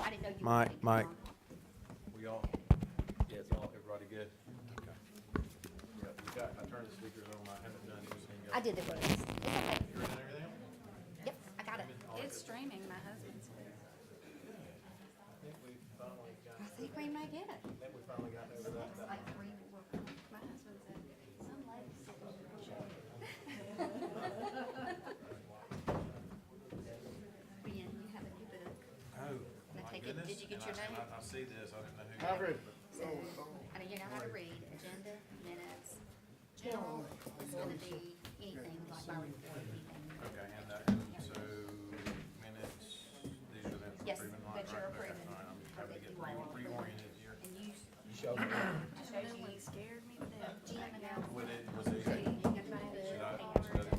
I didn't know you. Mike, were Mike. We all, yeah, it's all, everybody good? Okay. Yeah, you got, I turned the speakers on, I haven't done anything else. I did the voice. It's okay. You're in everything? Yep, I got it. It's streaming, my husband's. I think we finally got, I think we may get it. I think we finally got over that. It's like 3 or 4. My husband said, Some lady said it was a show. Ben, you have a new book. Oh, Now my take it. goodness. Did you get And your name? I see this, I didn't know who. Alfred. So, I know you know how to read, agenda, minutes, general, it's gonna be anything like my report, anything. Okay, and that, so minutes, these are the Yes, improvement that line, you're right? Okay, approving. all right, I'm Or trying to that get you are approving. reoriented here. And you, Show me. Emily scared me to death. Jim and I. Was it, was it, So you should got my book, I, and should I do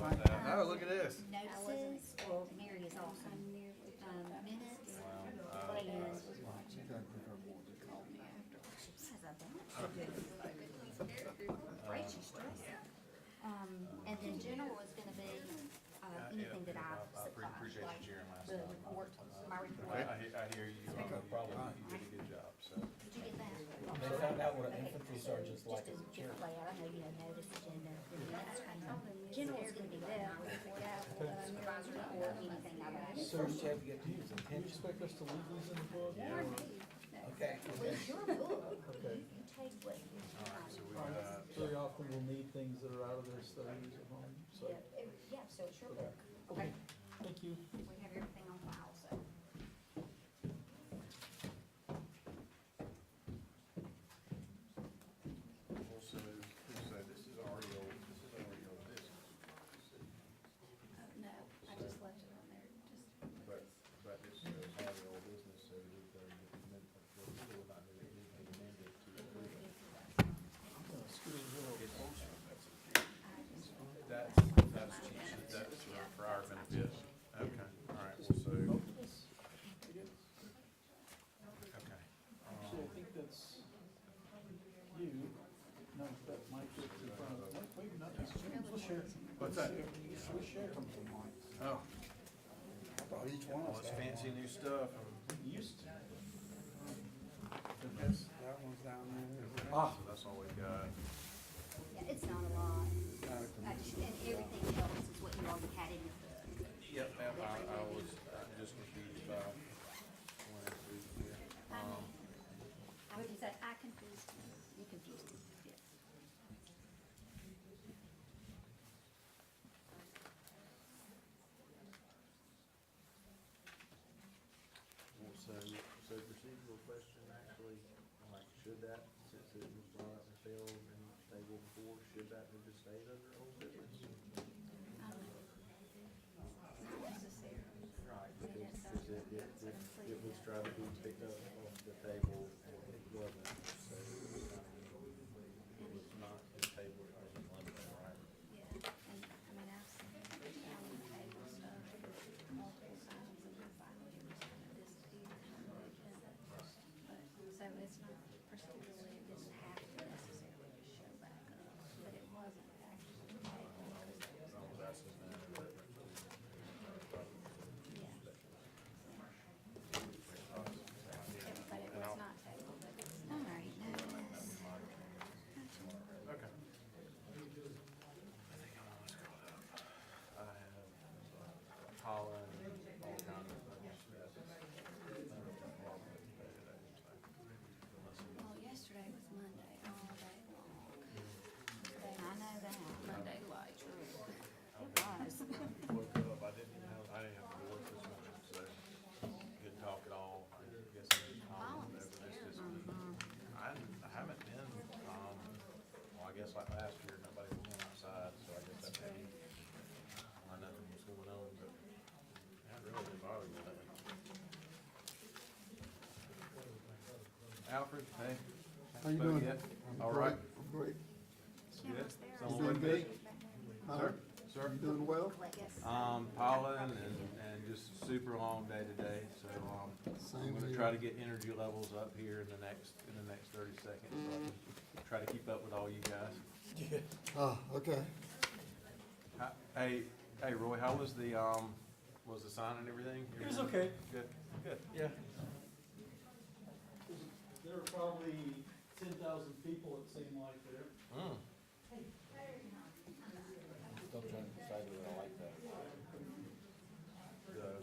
like that? Oh, look at this. notices, well, Mary is awesome. Minutes, plans. She has a bunch. Great, she's stressed. And then general is gonna be, anything that I supply, appreciate like you sharing last the night. report, my report. I hear you, probably, you did a good job, so. Did you get that? They found out what an infantry sergeant's like Just as a a chair. different layout, I know you know, notice, agenda, minutes. General is gonna be that, report out, supervisor report, anything I've added. First you have to get to use Do you attention. expect us to leave these in the book? Okay. Well, it's your book, Okay. you take what you Alright, so we got, Very often we'll need things that are out of their studies at home, so, Yeah, so it's your book. Okay, thank you. we have everything on file, so. also, so this is already old, this is already old business. No, I just left it on there, just. But this is already old business, so we will not do anything amended to approve it. I'm gonna scoot a little closer. That's cheap, that's for our benefit. Okay, alright, well, so, okay. Actually, I think that's you. No, that might be in front of, maybe not, that's James. We'll share. What's that? We'll share. Oh, I thought each one all was this fancy new stuff. Used to. That one's down there. So that's all we got. Yeah, it's not a lot. And everything else is what you already had in your book. Yep, and I was just confused about when it's through here. What did you say? I confused you. You confused me, yes. Well, so procedural question, actually, like, should that, since it was brought up and failed in table before, should that have just stayed under old business? Not necessarily. Right, because it was trying to be picked up off the table and it wasn't, so it was not in the table, it was in London, right? Yeah, and, I mean, I've seen it on the table stuff multiple times and I finally it was kind of disappeared from the agenda. But, so it's not procedurally, it didn't have to necessarily just show back up, but it wasn't actually tabled because it was. I was asking that, but. Yeah. But it was not tabled, but it's. All right, notice. Okay. I think I'm almost caught up. I have Holland, all kinds of things. Well, yesterday was Monday all day long. I know that. Monday light true. It was. Woke up, I didn't have a voice this morning, so couldn't talk at all. I guess I'm just calling whatever. This just, I haven't been, well, I guess like last year, nobody was going outside, so I guess that maybe, I know what's going on, but that really didn't bother me lately. Alfred, hey. How you Spoke doing? yet? All right. I'm great. Good? You Someone doing with good? me? Huh? Sir? Sir? You doing well? Yes. Pollen and just super long day today, so, I'm Same gonna here. try to get energy levels up here in the next 30 seconds, so I can try to keep up with all you guys. Ah, okay. Hey, Roy, how was the sign and everything? It was okay. Good, good. Yeah. There were probably 10,000 people, it seemed like there. Still trying to decide whether I like that. The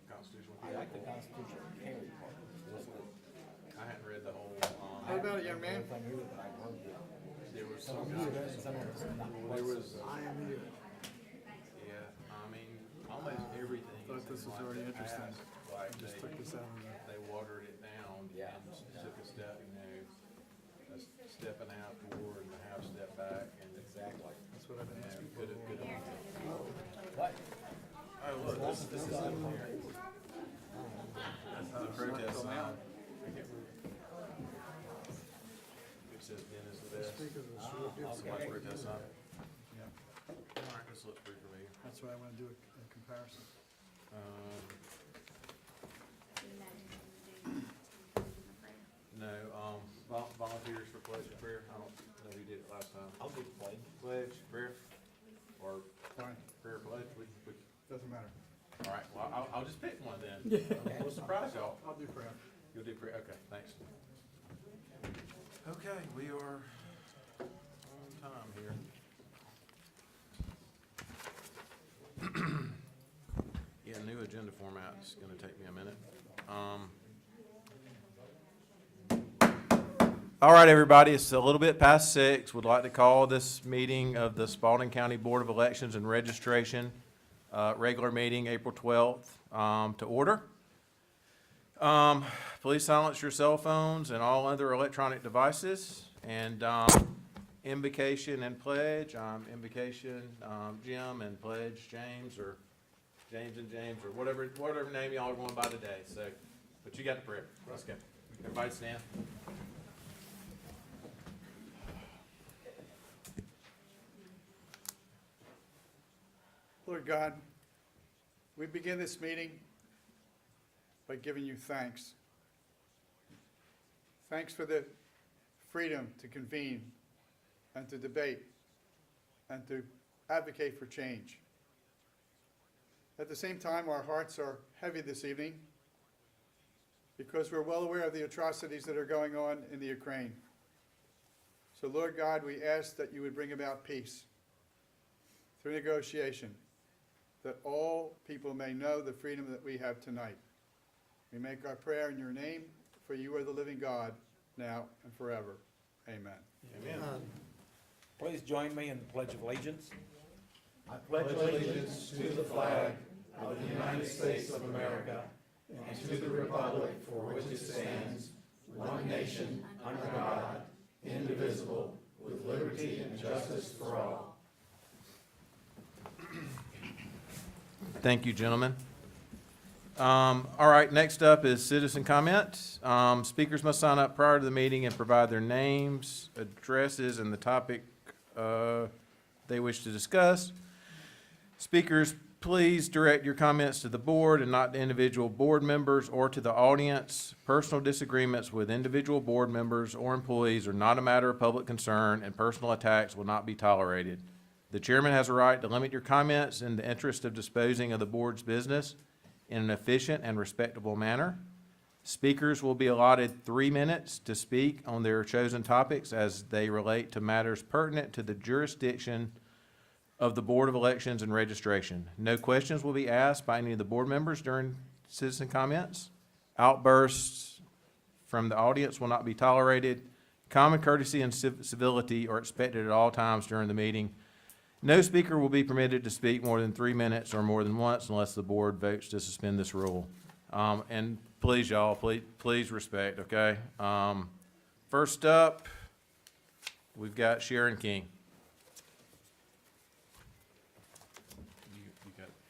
constitutional. I like the constitutional carry part. It's listed. I hadn't read the whole, How about it, young man? If I knew it, but I heard it. there was Some some, of it's good, some of it's not. there was, I am here. yeah, I mean, almost everything. Thought this was already interesting. Like Just they, took this out of there. they watered it down Yeah. and took a step, a step and a half forward and a half step back and. Exactly. That's what I've been asking for. Could have, could have. What? Oh, look, this is in here. That's how the protest sign. It says Dennis the best. So much protest sign. Yeah, All right, this looks pretty familiar. that's why I want to do a comparison. No, volunteers for pledge of prayer. I don't know who did it last time. I'll do the play. Pledge, prayer, or Fine, prayer pledge. doesn't matter. All right, well, I'll just pick one then. We'll surprise y'all. I'll do prayer. You'll do prayer, okay, thanks. Okay, we are on time here. Yeah, new agenda format's gonna take me a minute. All right, everybody, it's a little bit past 6. Would like to call this meeting of the Spalding County Board of Elections and Registration, regular meeting, April 12th, to order. Please silence your cell phones and all other electronic devices. And invocation and pledge, invocation Jim, and pledge James, or James and James, or whatever name y'all are going by today. So, but you got the prayer. Let's go. Everybody stand. Lord God, we begin this meeting by giving you thanks. Thanks for the freedom to convene and to debate and to advocate for change. At the same time, our hearts are heavy this evening because we're well aware of the atrocities that are going on in the Ukraine. So, Lord God, we ask that you would bring about peace through negotiation, that all people may know the freedom that we have tonight. We make our prayer in your name, for you are the living God, now and forever. Amen. Amen. Please join me in the Pledge of Allegiance. I pledge allegiance to the flag of the United States of America and to the republic for which it stands, one nation, under God, indivisible, with liberty and justice for all. Thank you, gentlemen. All right, next up is citizen comment. Speakers must sign up prior to the meeting and provide their names, addresses, and the topic they wish to discuss. Speakers, please direct your comments to the board and not to individual board members or to the audience. Personal disagreements with individual board members or employees are not a matter of public concern, and personal attacks will not be tolerated. The chairman has a right to limit your comments in the interest of disposing of the board's business in an efficient and respectable manner. Speakers will be allotted 3 minutes to speak on their chosen topics as they relate to matters pertinent to the jurisdiction of the Board of Elections and Registration. No questions will be asked by any of the board members during citizen comments. Outbursts from the audience will not be tolerated. Common courtesy and civility are expected at all times during the meeting. No speaker will be permitted to speak more than 3 minutes or more than once unless the board votes to suspend this rule. And please, y'all, please respect, okay? First up, we've got Sharon King.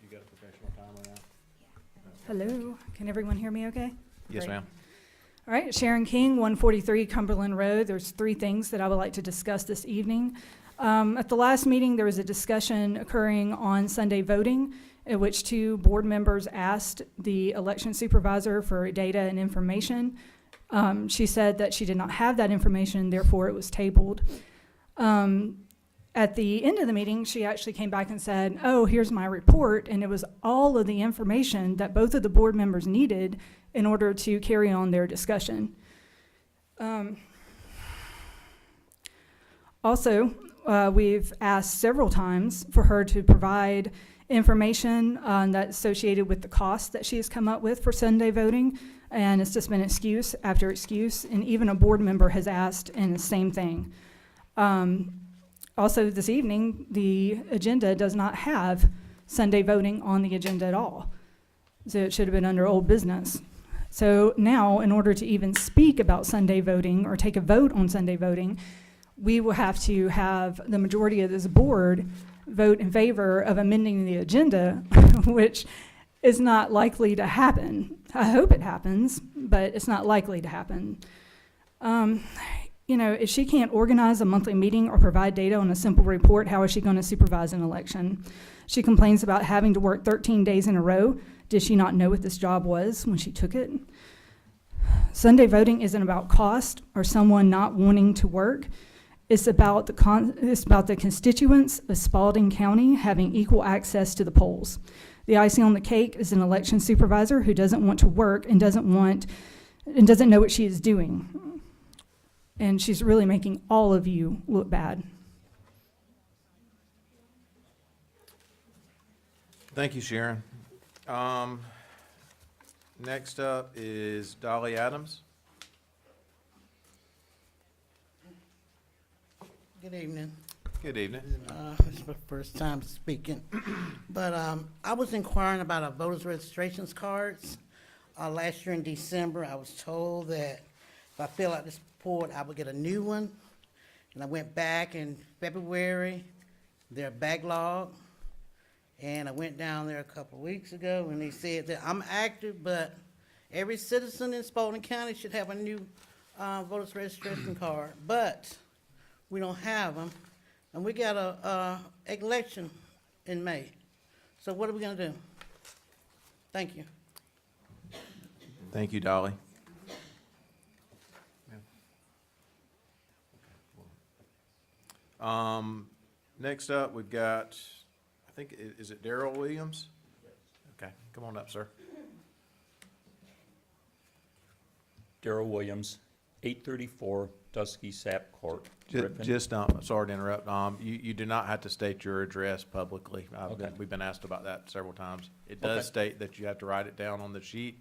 You got a professional timer now? Hello, can everyone hear me okay? Yes, Great. ma'am. All right, Sharon King, 143 Cumberland Road. There's 3 things that I would like to discuss this evening. At the last meeting, there was a discussion occurring on Sunday voting, in which 2 board members asked the election supervisor for data and information. She said that she did not have that information, therefore it was tabled. At the end of the meeting, she actually came back and said, oh, here's my report, and it was all of the information that both of the board members needed in order to carry on their discussion. Also, we've asked several times for her to provide information that's associated with the cost that she has come up with for Sunday voting, and it's just been excuse after excuse, and even a board member has asked, and the same thing. Also, this evening, the agenda does not have Sunday voting on the agenda at all, so it should have been under old business. So now, in order to even speak about Sunday voting or take a vote on Sunday voting, we will have to have the majority of this board vote in favor of amending the agenda, which is not likely to happen. I hope it happens, but it's not likely to happen. If she can't organize a monthly meeting or provide data on a simple report, how is she going to supervise an election? She complains about having to work 13 days in a row. Did she not know what this job was when she took it? Sunday voting isn't about cost or someone not wanting to work. It's about the constituents of Spalding County having equal access to the polls. The icing on the cake is an election supervisor who doesn't want to work and doesn't know what she is doing. And she's really making all of you look bad. Thank you, Sharon. Next up is Dolly Adams. Good evening. Good evening. It's my first time speaking. But I was inquiring about our voters' registrations cards. Last year in December, I was told that if I fill out this report, I would get a new one. And I went back in February, they're backlogged. And I went down there a couple of weeks ago, and they said that I'm active, but every citizen in Spalding County should have a new voters' registration card. But we don't have them, and we got a election in May. So what are we gonna do? Thank you. Thank you, Dolly. Next up, we've got, I think, is it Darrell Williams? Okay, come on up, sir. Darrell Williams, 834 Dusky Sap Court, Griffin. Just, sorry to interrupt, you do not have to state your address publicly. Okay. We've been asked about that several times. It does Okay. state that you have to write it down on the sheet,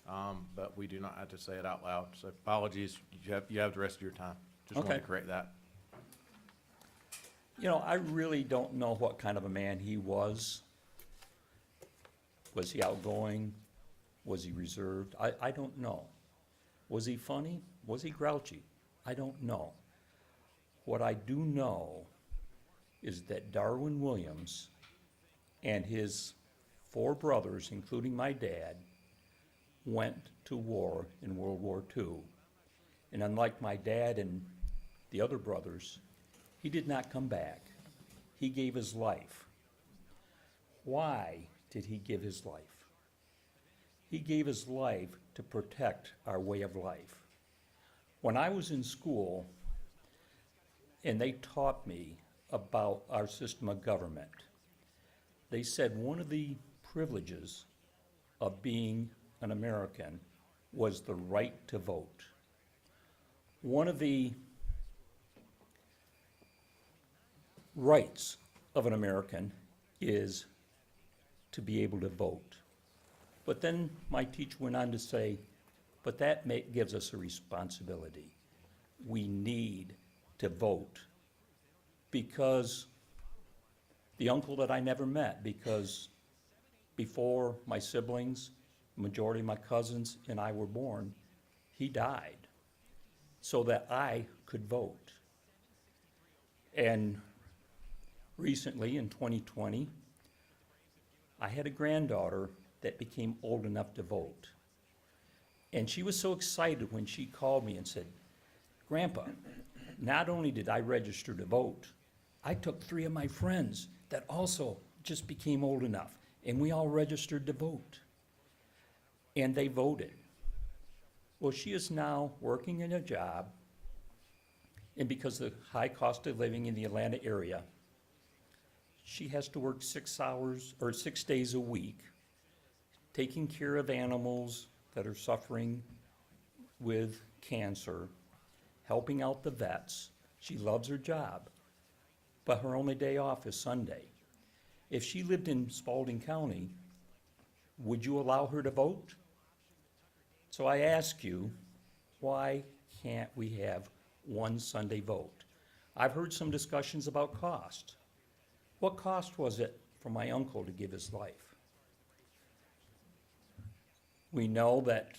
but we do not have to say it out loud. So apologies, you have the rest of your time. Just wanted to Okay. correct that. You know, I really don't know what kind of a man he was. Was he outgoing? Was he reserved? I don't know. Was he funny? Was he grouchy? I don't know. What I do know is that Darwin Williams and his 4 brothers, including my dad, went to war in World War II. And unlike my dad and the other brothers, he did not come back. He gave his life. Why did he give his life? He gave his life to protect our way of life. When I was in school, and they taught me about our system of government, they said one of the privileges of being an American was the right to vote. One of the rights of an American is to be able to vote. But then my teacher went on to say, but that gives us a responsibility. We need to vote. Because the uncle that I never met, because before my siblings, majority of my cousins and I were born, he died so that I could vote. And recently, in 2020, I had a granddaughter that became old enough to vote. And she was so excited when she called me and said, Grandpa, not only did I register to vote, I took 3 of my friends that also just became old enough, and we all registered to vote. And they voted. Well, she is now working in a job, and because of the high cost of living in the Atlanta area, she has to work 6 hours or 6 days a week, taking care of animals that are suffering with cancer helping out the vets. She loves her job, but her only day off is Sunday. If she lived in Spalding County, would you allow her to vote? So I ask you, why can't we have one Sunday vote? I've heard some discussions about cost. What cost was it for my uncle to give his life? We know that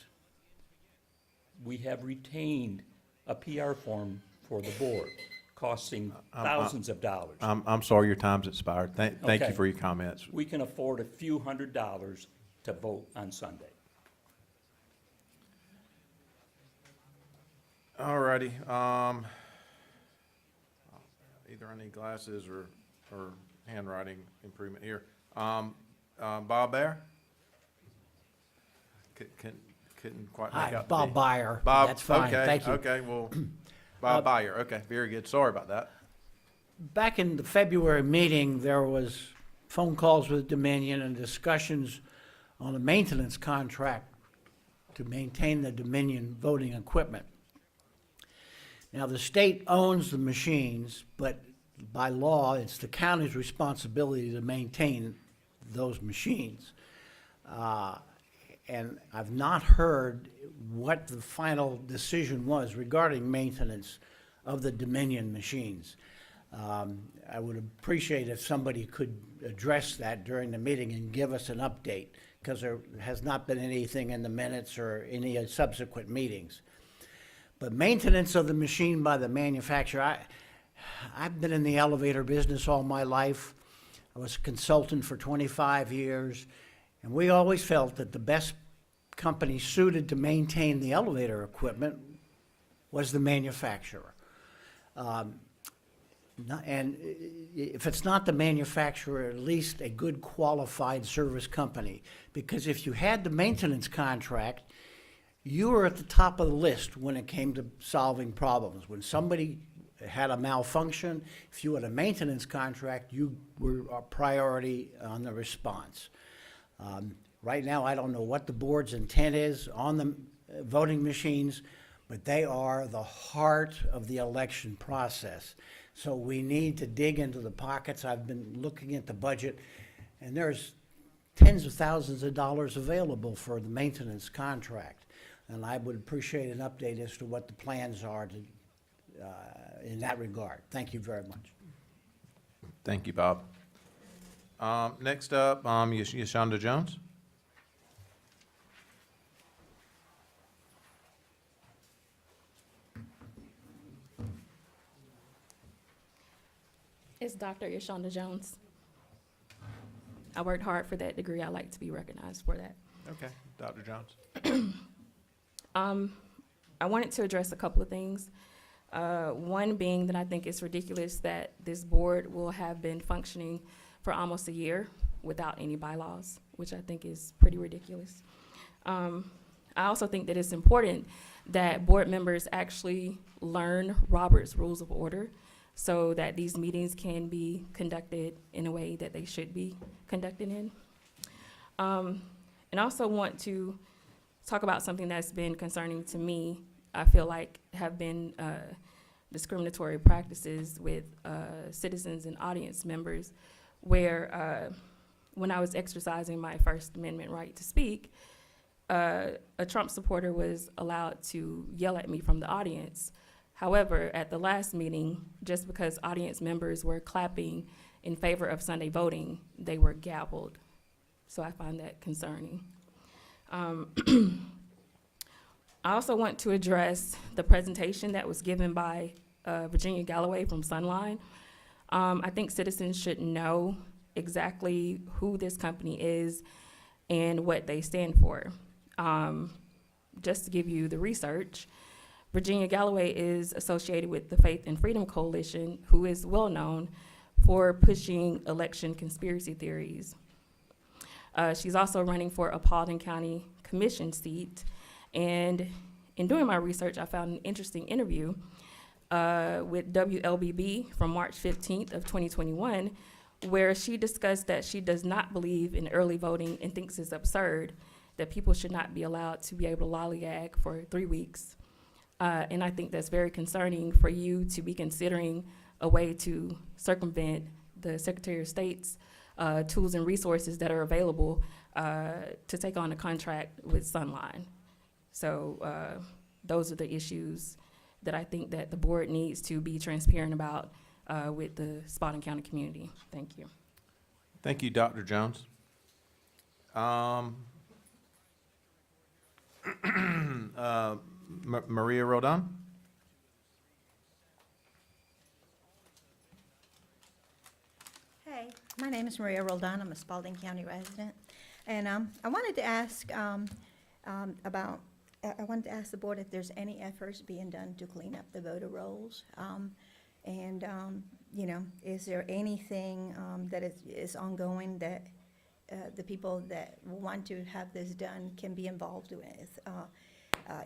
we have retained a PR form for the board, costing thousands of dollars. I'm sorry, your time's expired. Thank you Okay. for your comments. We can afford a few $100s to vote on Sunday. All righty, either I need glasses or handwriting improvement here. Bob Bear? Couldn't quite make Hi, out. Bob Byer. Bob, That's fine, okay, thank you. okay, well, Bob Byer, okay, very good, sorry about that. Back in the February meeting, there was phone calls with Dominion and discussions on a maintenance contract to maintain the Dominion voting equipment. Now, the state owns the machines, but by law, it's the county's responsibility to maintain those machines. And I've not heard what the final decision was regarding maintenance of the Dominion machines. I would appreciate if somebody could address that during the meeting and give us an update, because there has not been anything in the minutes or any subsequent meetings. But maintenance of the machine by the manufacturer, I've been in the elevator business all my life. I was a consultant for 25 years, and we always felt that the best company suited to maintain the elevator equipment was the manufacturer. And if it's not the manufacturer, at least a good qualified service company. Because if you had the maintenance contract, you were at the top of the list when it came to solving problems. When somebody had a malfunction, if you had a maintenance contract, you were a priority on the response. Right now, I don't know what the board's intent is on the voting machines, but they are the heart of the election process. So we need to dig into the pockets. I've been looking at the budget, and there's tens of thousands of dollars available for the maintenance contract. And I would appreciate an update as to what the plans are to, in that regard. Thank you very much. Thank you, Bob. Next up, Yashonda Jones. It's Dr. Yashonda Jones. I worked hard for that degree. I like to be recognized for that. Okay, Dr. Jones. I wanted to address a couple of things. One being that I think it's ridiculous that this board will have been functioning for almost a year without any bylaws, which I think is pretty ridiculous. I also think that it's important that board members actually learn Robert's Rules of Order so that these meetings can be conducted in a way that they should be conducted in. And I also want to talk about something that's been concerning to me. I feel like have been discriminatory practices with citizens and audience members, where when I was exercising my First Amendment right to speak, a Trump supporter was allowed to yell at me from the audience. However, at the last meeting, just because audience members were clapping in favor of Sunday voting, they were gabbled. So I find that concerning. I also want to address the presentation that was given by Virginia Galloway from Sunline. I think citizens should know exactly who this company is and what they stand for. Just to give you the research, Virginia Galloway is associated with the Faith and Freedom Coalition, who is well known for pushing election conspiracy theories. She's also running for a Spalding County Commission seat. And in doing my research, I found an interesting interview with WLBB from March 15th of 2021, where she discussed that she does not believe in early voting and thinks it's absurd that people should not be allowed to be able to lollygag for 3 weeks And I think that's very concerning for you to be considering a way to circumvent the Secretary of State's tools and resources that are available to take on a contract with Sunline. So those are the issues that I think that the board needs to be transparent about with the Spalding County community. Thank you. Thank you, Dr. Jones. Maria Roldan? Hey, my name is Maria Roldan. I'm a Spalding County resident. And I wanted to ask about, I wanted to ask the board if there's any efforts being done to clean up the voter rolls. You know, is there anything that is ongoing that the people that want to have this done can be involved with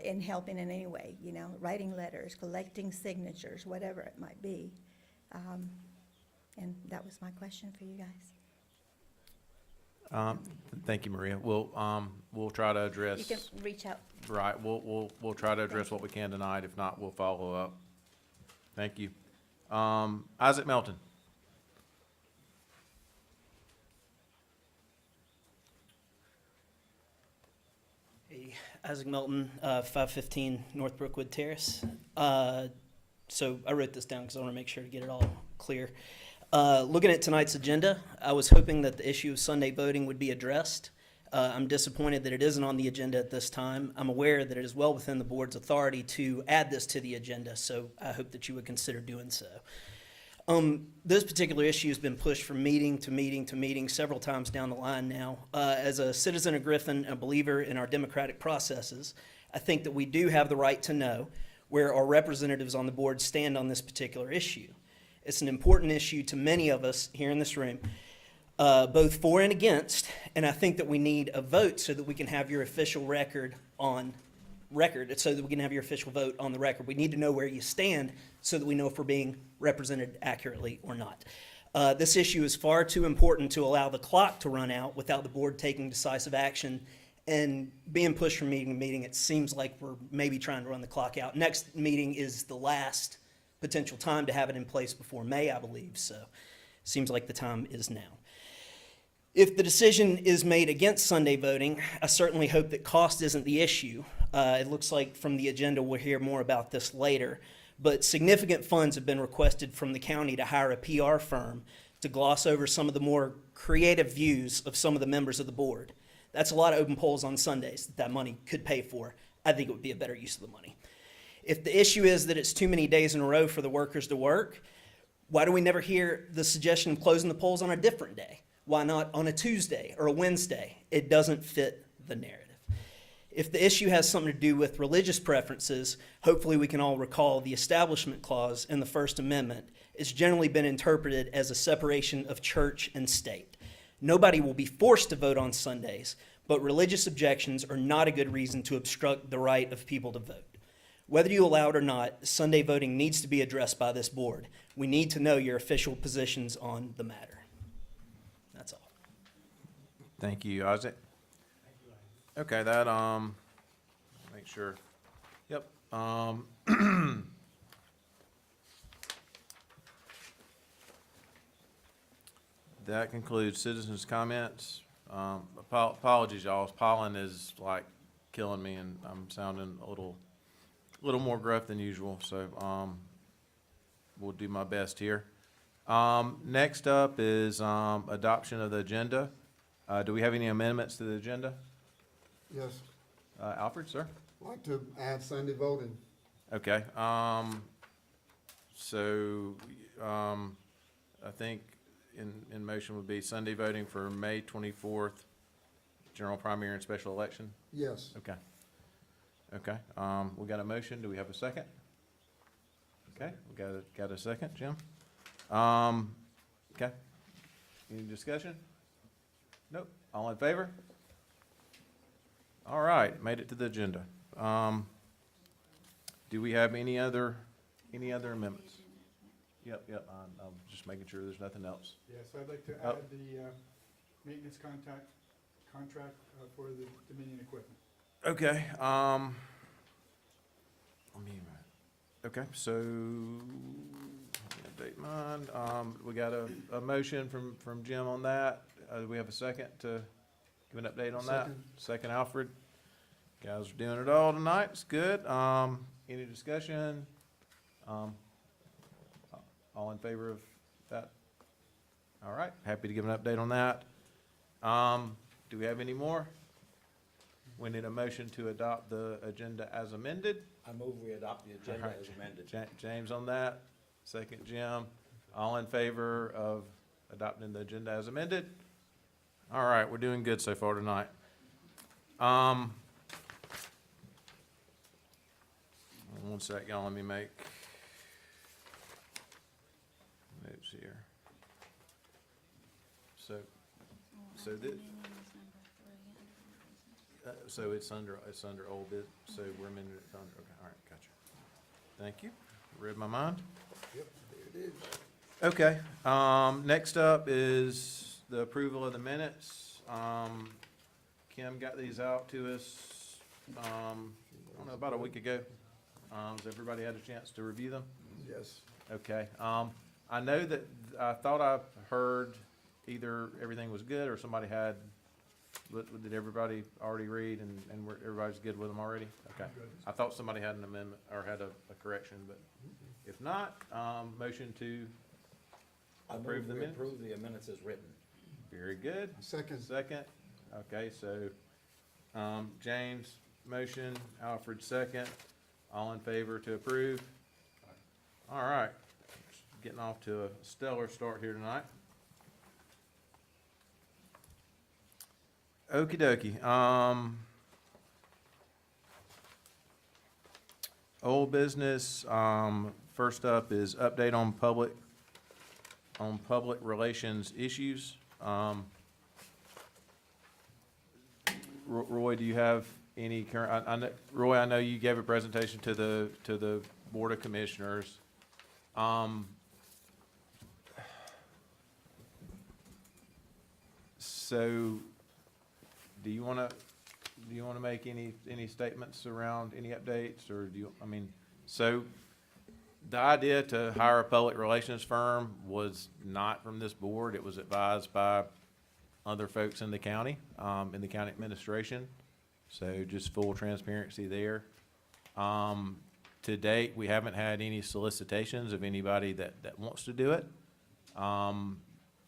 in helping in any way, you know, writing letters, collecting signatures, whatever it might be. And that was my question for you guys. Thank you, Maria. We'll try to address. You can reach out. Right, we'll try to address what we can tonight. If not, we'll follow up. Thank you. Isaac Melton. Hey, Isaac Melton, 515 North Brookwood Terrace. So I wrote this down because I want to make sure to get it all clear. Looking at tonight's agenda, I was hoping that the issue of Sunday voting would be addressed. I'm disappointed that it isn't on the agenda at this time. I'm aware that it is well within the board's authority to add this to the agenda, so I hope that you would consider doing so. This particular issue has been pushed from meeting to meeting to meeting several times down the line now. As a citizen of Griffin, a believer in our democratic processes, I think that we do have the right to know where our representatives on the board stand on this particular issue. It's an important issue to many of us here in this room, both for and against, and I think that we need a vote so that we can have your official record on record, so that we can have your official vote on the record. We need to know where you stand so that we know if we're being represented accurately or not. This issue is far too important to allow the clock to run out without the board taking decisive action and being pushed from meeting to meeting. It seems like we're maybe trying to run the clock out. Next meeting is the last potential time to have it in place before May, I believe, so it seems like the time is now. If the decision is made against Sunday voting, I certainly hope that cost isn't the issue. It looks like from the agenda we'll hear more about this later, but significant funds have been requested from the county to hire a PR firm to gloss over some of the more creative views of some of the members of the board. That's a lot of open polls on Sundays that money could pay for. I think it would be a better use of the money. If the issue is that it's too many days in a row for the workers to work, why do we never hear the suggestion of closing the polls on a different day? Why not on a Tuesday or a Wednesday? It doesn't fit the narrative. If the issue has something to do with religious preferences, hopefully we can all recall the Establishment Clause in the First Amendment. It's generally been interpreted as a separation of church and state. Nobody will be forced to vote on Sundays, but religious objections are not a good reason to obstruct the right of people to vote. Whether you allow it or not, Sunday voting needs to be addressed by this board. We need to know your official positions on the matter. That's all. Thank you, Isaac. Okay, that, make sure. Yep. That concludes citizens' comments. Apologies, y'all. Pollen is like killing me, and I'm sounding a little more gruff than usual, so we'll do my best here. Next up is adoption of the agenda. Do we have any amendments to the agenda? Yes, Alfred, sir? I'd like to add Sunday voting. Okay. So I think in motion would be Sunday voting for May 24th, general primary and special election? Yes. Okay. Okay. We got a motion. Do we have a second? Okay. We got a second, Jim? Okay. Any discussion? Nope. All in favor? All right. Made it to the agenda. Do we have any other amendments? Yep. I'm just making sure there's nothing else. Yes, I'd like to add the maintenance contract for the Dominion equipment. Okay. Let me Okay, so, update mine, we got a motion from Jim on that. Do we have a second to give an update on that? Second. Second, Alfred. Guys are doing it all tonight, it's good. Any discussion? All in favor of that? All right, happy to give an update on that. Do we have any more? We need a motion to adopt the agenda as amended. I move we adopt the agenda Alright. as amended. James on that, second Jim. All in favor of adopting the agenda as amended? All right, we're doing good so far tonight. One sec, y'all, let me make notes here. So this, so it's under old bit, so we're amending it to under, okay, all right, gotcha. Thank you, read my mind. Yep, there it is. Okay, next up is the approval of the minutes. Kim got these out to us, I don't know, about a week ago. Has everybody had a chance to review them? Yes. Okay, I know that, I thought I heard either everything was good or somebody had, did everybody already read and everybody's good with them already? Okay, I thought somebody had an amendment or had a correction, but if not, motion to I approve move the we minutes? approve the minutes as written. Very good. Second. Second, okay, so, James, motion, Alfred, second. All in favor to approve? All right, getting off to a stellar start here tonight. Okey dokey, old business, first up is update on public relations issues. Roy, do you have any current, Roy, I know you gave a presentation to the Board of Commissioners. So, do you wanna make any statements around any updates, or so the idea to hire a public relations firm was not from this board, it was advised by other folks in the county administration. So just full transparency there. To date, we haven't had any solicitations of anybody that wants to do it.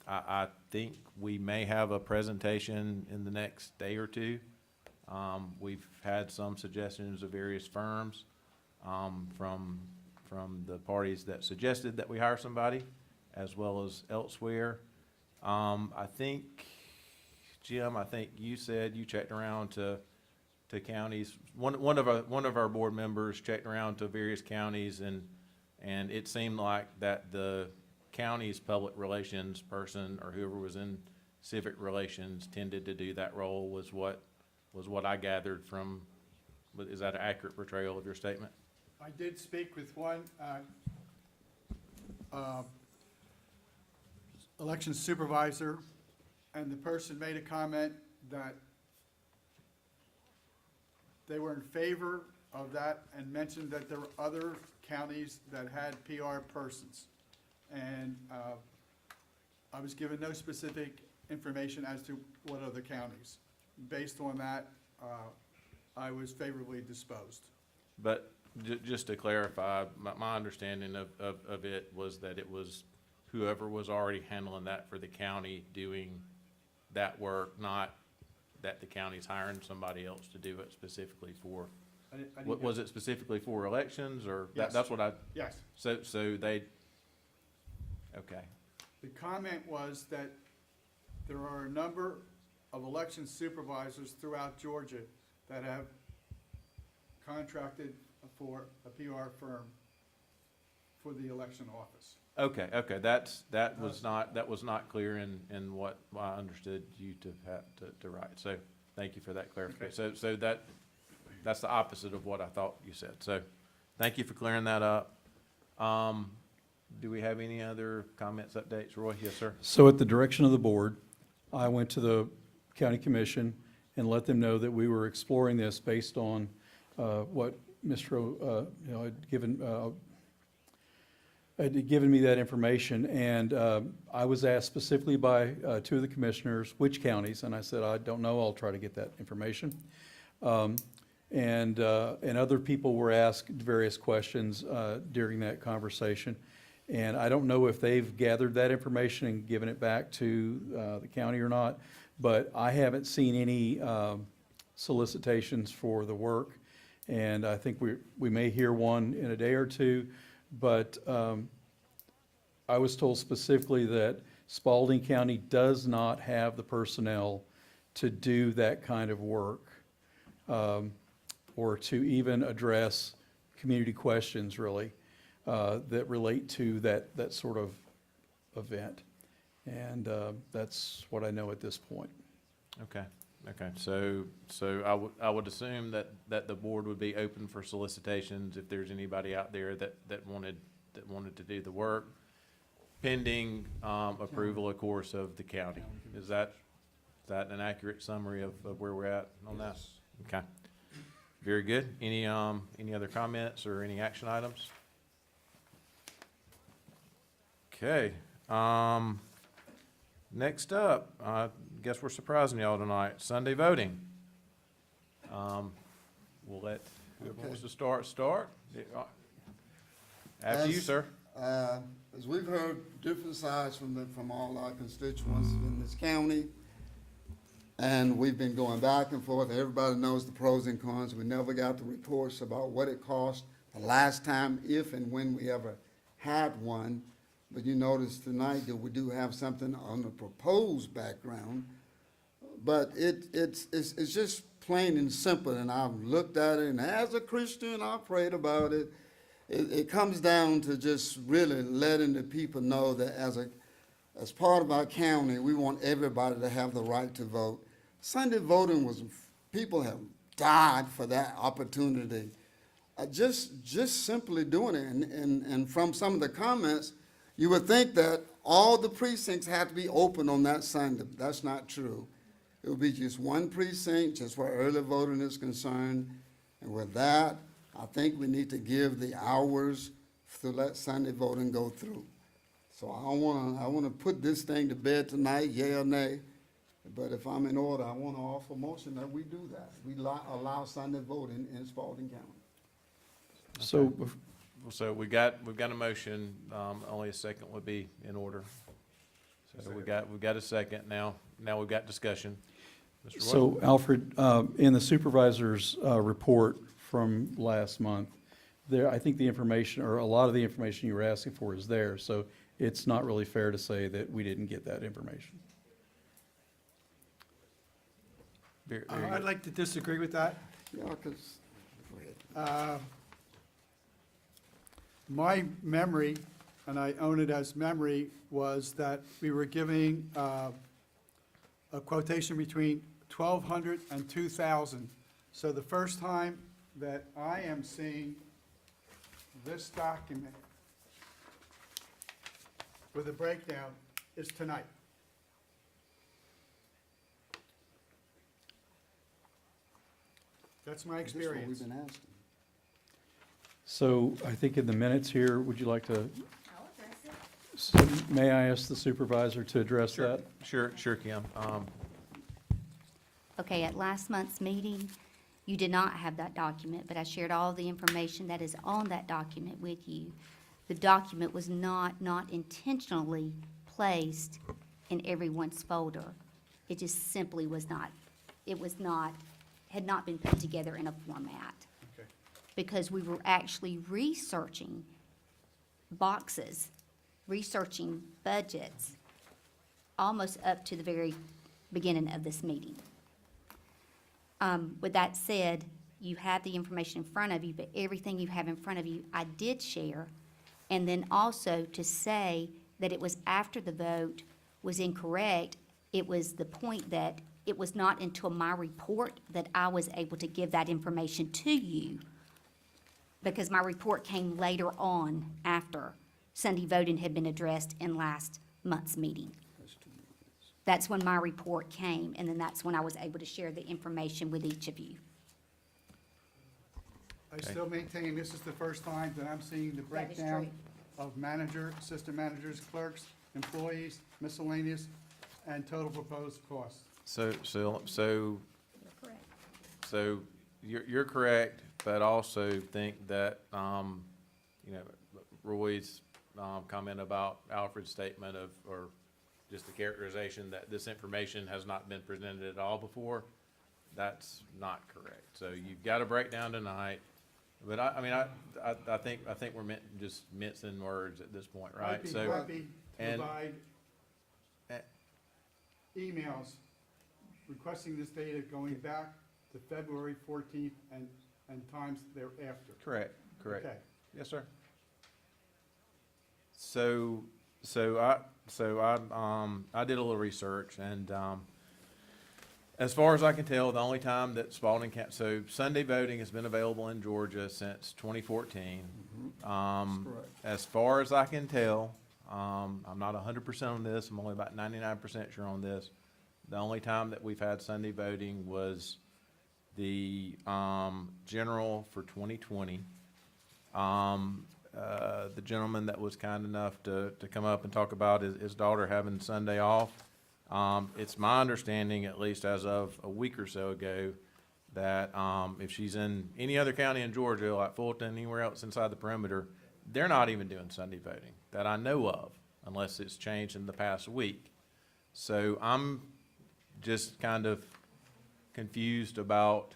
I think we may have a presentation in the next day or two. We've had some suggestions of various firms, from the parties that suggested that we hire somebody, as well as elsewhere. I think, Jim, you said you checked around to counties. One of our board members checked around to various counties, and it seemed like that the county's public relations person, or whoever was in civic relations, tended to do that role, was what I gathered from. Is that an accurate portrayal of your statement? I did speak with one election supervisor, and the person made a comment that they were in favor of that and mentioned that there were other counties that had PR persons. And I was given no specific information as to what other counties. Based on that, I was favorably disposed. But just to clarify, my understanding of it was that it was whoever was already handling that for the county doing that work, not that the county's hiring somebody else to do it specifically for. Was it specifically for elections, or Yes. that's what I? Yes. So they. Okay. The comment was that there are a number of election supervisors throughout Georgia that have contracted for a PR firm for the election office. Okay, that was not clear in what I understood you to have to write, so thank you for that clarification. So that's the opposite of what I thought you said, so thank you for clearing that up. Do we have any other comments, updates? Roy? Yes, sir. So at the direction of the board, I went to the county commission and let them know that we were exploring this based on what had given me that information, and I was asked specifically by two of the commissioners which counties, and I said, I don't know, I'll try to get that information. And other people were asked various questions during that conversation. And I don't know if they've gathered that information and given it back to the county or not, but I haven't seen any solicitations for the work. And I think we may hear one in a day or two, but I was told specifically that Spalding County does not have the personnel to do that kind of work, or to even address community questions, really, that relate to that sort of event. And that's what I know at this point. Okay, okay, so I would assume that the board would be open for solicitations if there's anybody out there that wanted to do the work, pending approval, of course, of the county. Is that an accurate summary of where we're at on that? Okay, very good. Any other comments or any action items? Okay, next up, I guess we're surprising y'all tonight, Sunday voting. We'll let whoever wants to start. After you, sir. As we've heard different sides from all our constituents in this county, and we've been going back and forth. Everybody knows the pros and cons. We never got the reports about what it cost the last time, if and when we ever had one. But you notice tonight that we do have something on the proposed background. But it's just plain and simple, and I've looked at it, and as a Christian, I prayed about it. It comes down to just really letting the people know that as part of our county, we want everybody to have the right to vote. Sunday voting people have died for that opportunity. Just simply doing it, and from some of the comments, you would think that all the precincts have to be open on that Sunday. That's not true. It will be just one precinct, just where early voting is concerned. And with that, I think we need to give the hours to let Sunday voting go through. So I wanna put this thing to bed tonight, yea or nay. But if I'm in order, I wanna offer a motion that we do that. We allow Sunday voting in Spalding County. So we got a motion, only a second would be in order. So we've got a second now. Now we've got discussion. Mr. So Alfred, in the supervisor's report from last month, I think the information, or a lot of the information you were asking for is there. So it's not really fair to say that we didn't get that information. I'd like to disagree with that. Yeah, 'cause, go ahead. My memory, and I own it as memory, was that we were giving a quotation between 1,200 and 2,000. So the first time that I am seeing this document with a breakdown is tonight. That's my Is this what experience. we've been asking? So I think in the minutes here, would you like to, I'll address it. may I ask the supervisor to address that? Sure, Kim. Okay, at last month's meeting, you did not have that document, but I shared all the information that is on that document with you. The document was not intentionally placed in everyone's folder. It just simply was not. It was not, had not been put together in a format. Okay. Because we were actually researching boxes, researching budgets, almost up to the very beginning of this meeting. With that said, you have the information in front of you, but everything you have in front of you, I did share. And then also to say that it was after the vote was incorrect, it was the point that it was not until my report that I was able to give that information to you, because my report came later on after Sunday voting had been addressed in last month's meeting. That's when my report came, and then that's when I was able to share the information with each of you. I still maintain this is the first time that I'm seeing the That is breakdown true. of manager, assistant managers, clerks, employees, miscellaneous, and total proposed costs. So, You're correct. so you're correct, but also think that, you know, Roy's, comment about Alfred's statement of, or just the characterization that this information has not been presented at all before, that's not correct. So you've got a breakdown tonight, but I think we're just mincing words at this point, right? I'd be So, happy to and- provide eh, emails requesting this data going back to February 14th and times thereafter. correct. Okay. Yes, sir. So I did a little research, and, as far as I can tell, the only time that Spalding so Sunday voting has been available in Georgia since 2014. correct. As far as I can tell, I'm not 100% on this, I'm only about 99% sure on this. The only time that we've had Sunday voting was the, general for 2020. The gentleman that was kind enough to come up and talk about his daughter having Sunday off. It's my understanding, at least as of a week or so ago, that, if she's in any other county in Georgia, like Fulton, anywhere else inside the perimeter, they're not even doing Sunday voting, that I know of, unless it's changed in the past week. So I'm just kind of confused about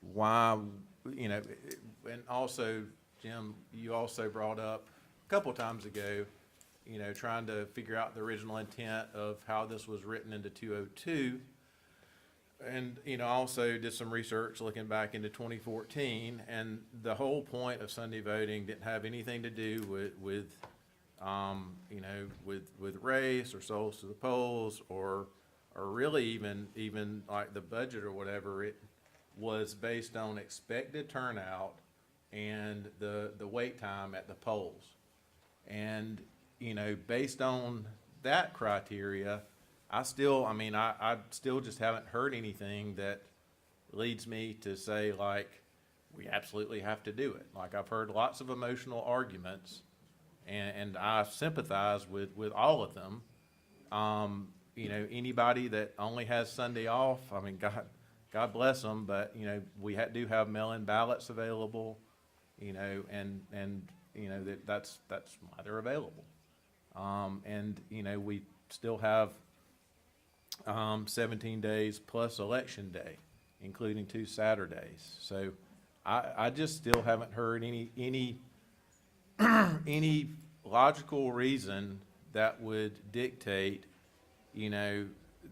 why, you know, and also, Jim, you also brought up a couple times ago, you know, trying to figure out the original intent of how this was written into 202. And, you know, also did some research looking back into 2014, and the whole point of Sunday voting didn't have anything to do with you know, with race or souls to the polls or really even like the budget or whatever. It was based on expected turnout and the wait time at the polls. And, you know, based on that criteria, I still just haven't heard anything that leads me to say, like, we absolutely have to do it. Like, I've heard lots of emotional arguments, and I sympathize with all of them. You know, anybody that only has Sunday off, I mean, God bless them, but, you know, we do have mail-in ballots available, you know, and you know, that's why they're available. And, you know, we still have 17 days plus election day, including 2 Saturdays. So I just still haven't heard any logical reason that would dictate, you know,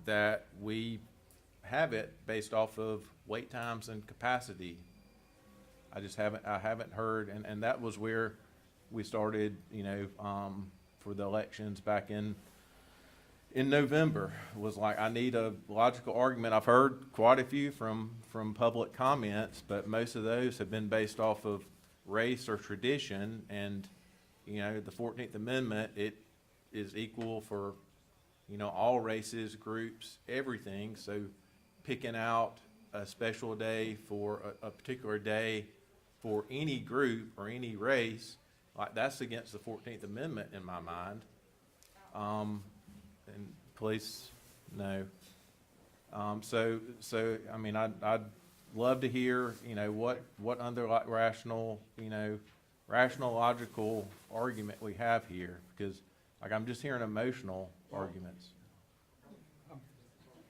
that we have it based off of wait times and capacity. I haven't heard, and that was where we started, you know, for the elections back in November, was like, I need a logical argument. I've heard quite a few from public comments, but most of those have been based off of race or tradition. And, you know, the 14th Amendment, it is equal for, you know, all races, groups, everything. So picking out a special day for a particular day for any group or any race, like, that's against the 14th Amendment in my mind. And police, no. So I mean, I'd love to hear, you know, what other rational, logical argument we have here, because, like, I'm just hearing emotional arguments.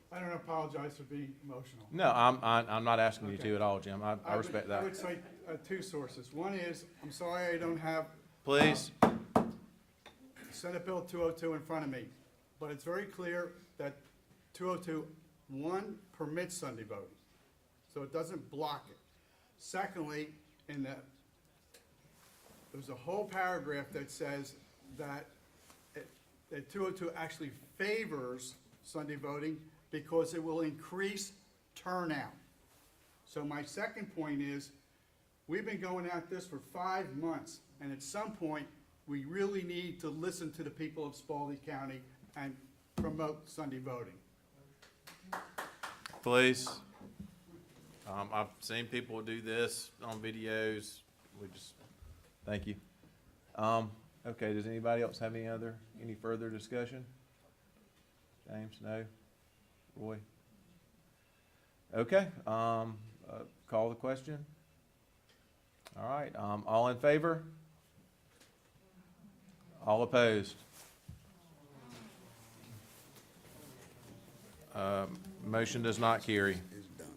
I don't apologize for being emotional. No, I'm not asking you Okay. to at all, Jim. I respect that. I would cite 2 sources. One is, I'm sorry I don't have Please. Senate Bill 202 in front of me, but it's very clear that 202, 1, permits Sunday voting, so it doesn't block it. Secondly, there's a whole paragraph that says that that 202 actually favors Sunday voting because it will increase turnout. So my second point is, we've been going at this for 5 months, and at some point, we really need to listen to the people of Spalding County and promote Sunday voting. Please. I've seen people do this on videos. Thank you. Okay, does anybody else have any further discussion? James, no? Roy? Okay, call the question. All right, all in favor? All opposed? Motion does not carry. It's done.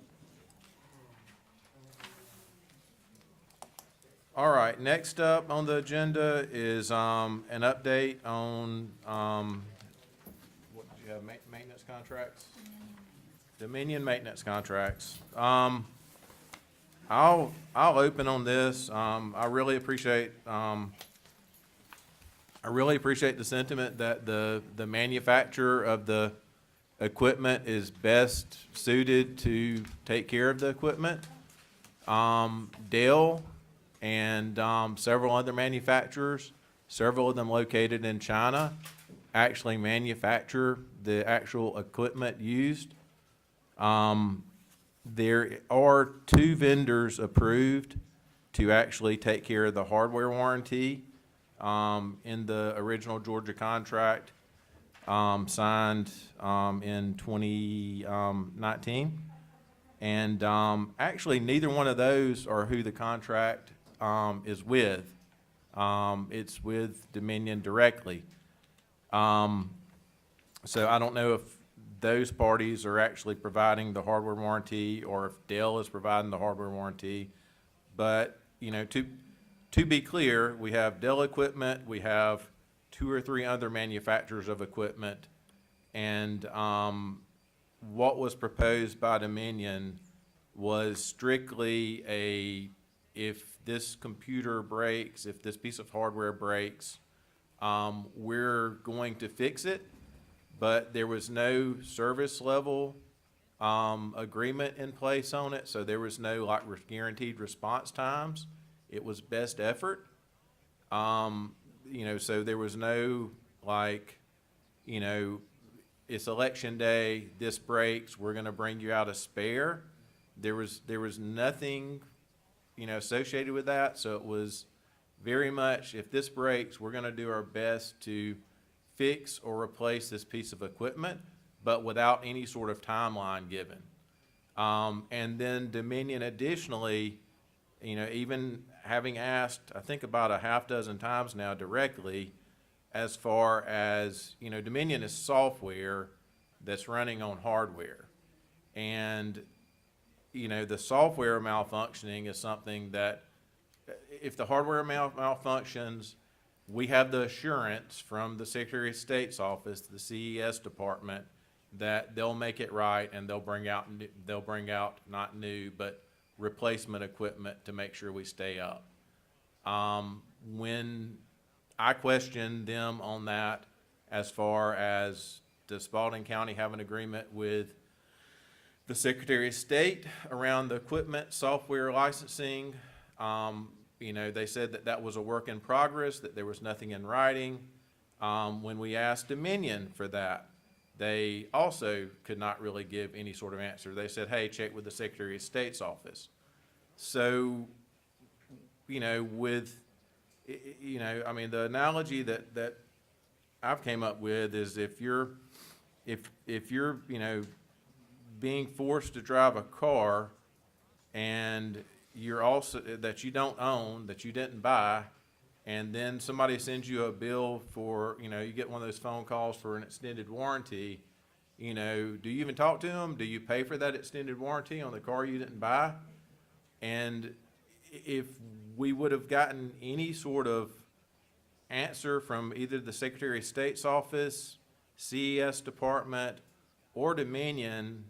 All right, next up on the agenda is, an update on, what did you have, maintenance contracts? Dominion maintenance contracts. I'll open on this. I really appreciate the sentiment that the manufacturer of the equipment is best suited to take care of the equipment. Dell and several other manufacturers, several of them located in China, actually manufacture the actual equipment used. There are 2 vendors approved to actually take care of the hardware warranty in the original Georgia contract signed in 2019. And actually, neither one of those are who the contract is with. It's with Dominion directly. So I don't know if those parties are actually providing the hardware warranty or if Dell is providing the hardware warranty. But, you know, to be clear, we have Dell equipment, we have 2 or 3 other manufacturers of equipment, and what was proposed by Dominion was strictly if this computer breaks, if this piece of hardware breaks, we're going to fix it, but there was no service level agreement in place on it, so there was no like guaranteed response times. It was best effort. You know, so there was no like, you know, it's election day, this breaks, we're gonna bring you out a spare. There was nothing, you know, associated with that, so it was very much, if this breaks, we're gonna do our best to fix or replace this piece of equipment, but without any sort of timeline given. And then Dominion additionally, you know, even having asked, I think about a half dozen times now directly, as far as, you know, Dominion is software that's running on hardware. And, you know, the software malfunctioning is something that, if the hardware malfunctions, we have the assurance from the Secretary of State's office, the CES department, that they'll make it right and they'll bring out not new, but replacement equipment to make sure we stay up. When I questioned them on that, as far as does Spalding County have an agreement with the Secretary of State around the equipment software licensing, you know, they said that that was a work in progress, that there was nothing in writing. When we asked Dominion for that, they also could not really give any sort of answer. They said, hey, check with the Secretary of State's office. So, you know, I mean, the analogy that I've came up with is if you're, you know, being forced to drive a car and you're also, that you don't own, that you didn't buy, and then somebody sends you a bill for, you know, you get one of those phone calls for an extended warranty, you know, do you even talk to them? Do you pay for that extended warranty on the car you didn't buy? And if we would have gotten any sort of answer from either the Secretary of State's office, CES department, or Dominion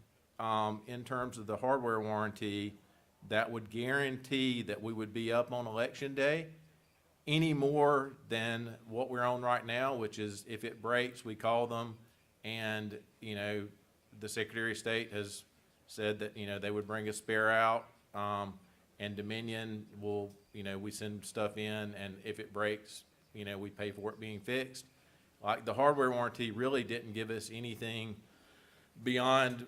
in terms of the hardware warranty that would guarantee that we would be up on election day, any more than what we're on right now, which is if it breaks, we call them, and, you know, the Secretary of State has said that, you know, they would bring a spare out, and Dominion will, you know, we send stuff in, and if it breaks, you know, we pay for it being fixed. Like, the hardware warranty really didn't give us anything beyond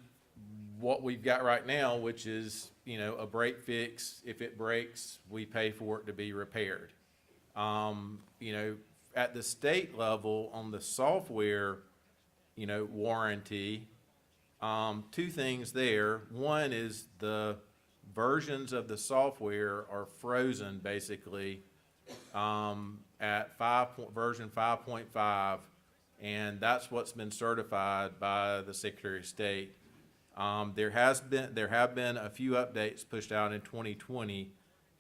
what we've got right now, which is, you know, a break fix. If it breaks, we pay for it to be repaired. You know, at the state level, on the software, you know, warranty, two things there. One is the versions of the software are frozen basically at version 5.5, and that's what's been certified by the Secretary of State. There have been a few updates pushed out in 2020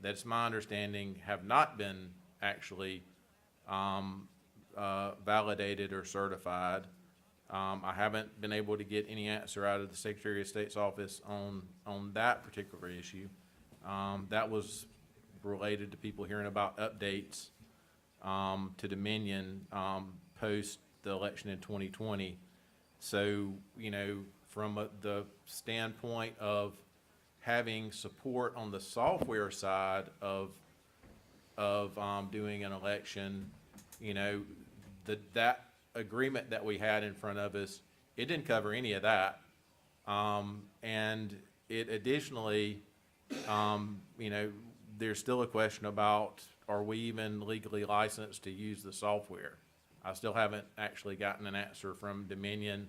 that's my understanding have not been actually validated or certified. I haven't been able to get any answer out of the Secretary of State's office on that particular issue. That was related to people hearing about updates to Dominion post the election in 2020. So, you know, from the standpoint of having support on the software side of doing an election, you know, that agreement that we had in front of us, it didn't cover any of that. And it additionally, you know, there's still a question about, are we even legally licensed to use the software? I still haven't actually gotten an answer from Dominion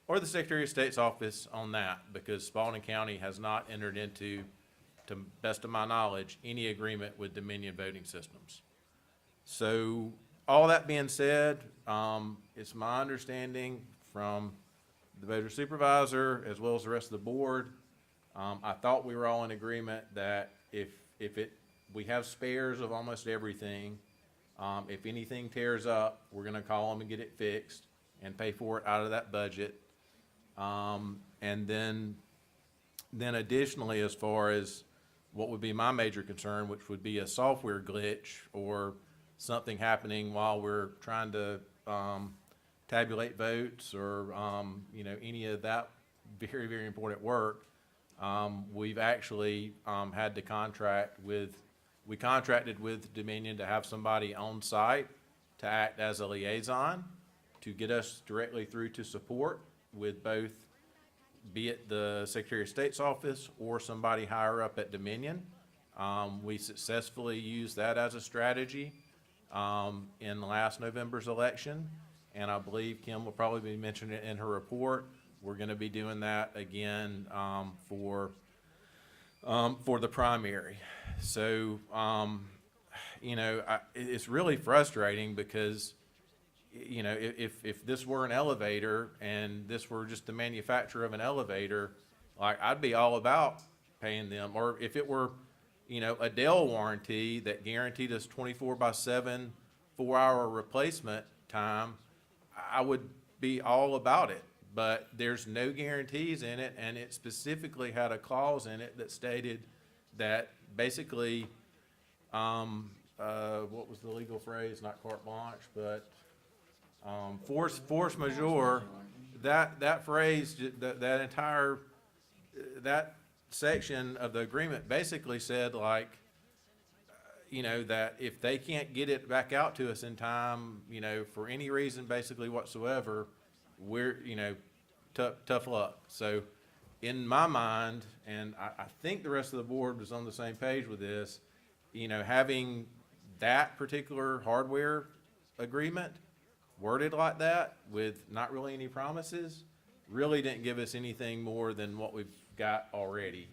or the Secretary of State's office on that, because Spalding County has not entered into, to best of my knowledge, any agreement with Dominion Voting Systems. So all that being said, it's my understanding from the voter supervisor as well as the rest of the board, I thought we were all in agreement that if we have spares of almost everything. If anything tears up, we're gonna call them and get it fixed and pay for it out of that budget. And then additionally, as far as what would be my major concern, which would be a software glitch or something happening while we're trying to tabulate votes or you know, any of that very, very important work, we've actually had to we contracted with Dominion to have somebody on site to act as a liaison to get us directly through to support with both, be it the Secretary of State's office or somebody higher up at Dominion. We successfully used that as a strategy in last November's election, and I believe Kim will probably be mentioning it in her report. We're going to be doing that again for the primary. So, you know, it's really frustrating because, you know, if this were an elevator and this were just the manufacturer of an elevator, like, I'd be all about paying them. Or if it were, you know, a Dell warranty that guaranteed us 24/7, 4-hour replacement time, I would be all about it. But there's no guarantees in it, and it specifically had a clause in it that stated that basically, what was the legal phrase? Not carte blanche, but force majeure. That phrase, that entire that section of the agreement basically said, like, you know, that if they can't get it back out to us in time, you know, for any reason basically whatsoever, we're, you know, tough luck. So in my mind, and I think the rest of the board was on the same page with this, you know, having that particular hardware agreement worded like that with not really any promises really didn't give us anything more than what we've got already.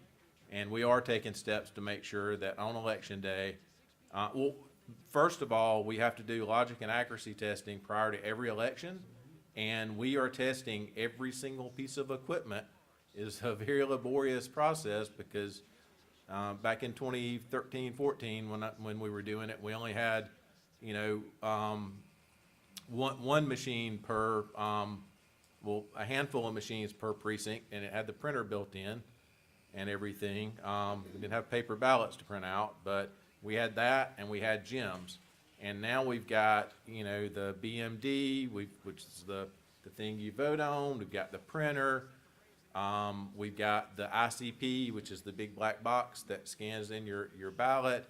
And we are taking steps to make sure that on election day, well, first of all, we have to do logic and accuracy testing prior to every election. And we are testing every single piece of equipment. Is a very laborious process because back in 2013, 14, when we were doing it, we only had, you know, one machine per, well, a handful of machines per precinct, and it had the printer built in and everything. We didn't have paper ballots to print out, but we had that, and we had gyms. And now we've got, you know, the BMD, which is the thing you vote on. We've got the printer. We've got the ICP, which is the big black box that scans in your ballot.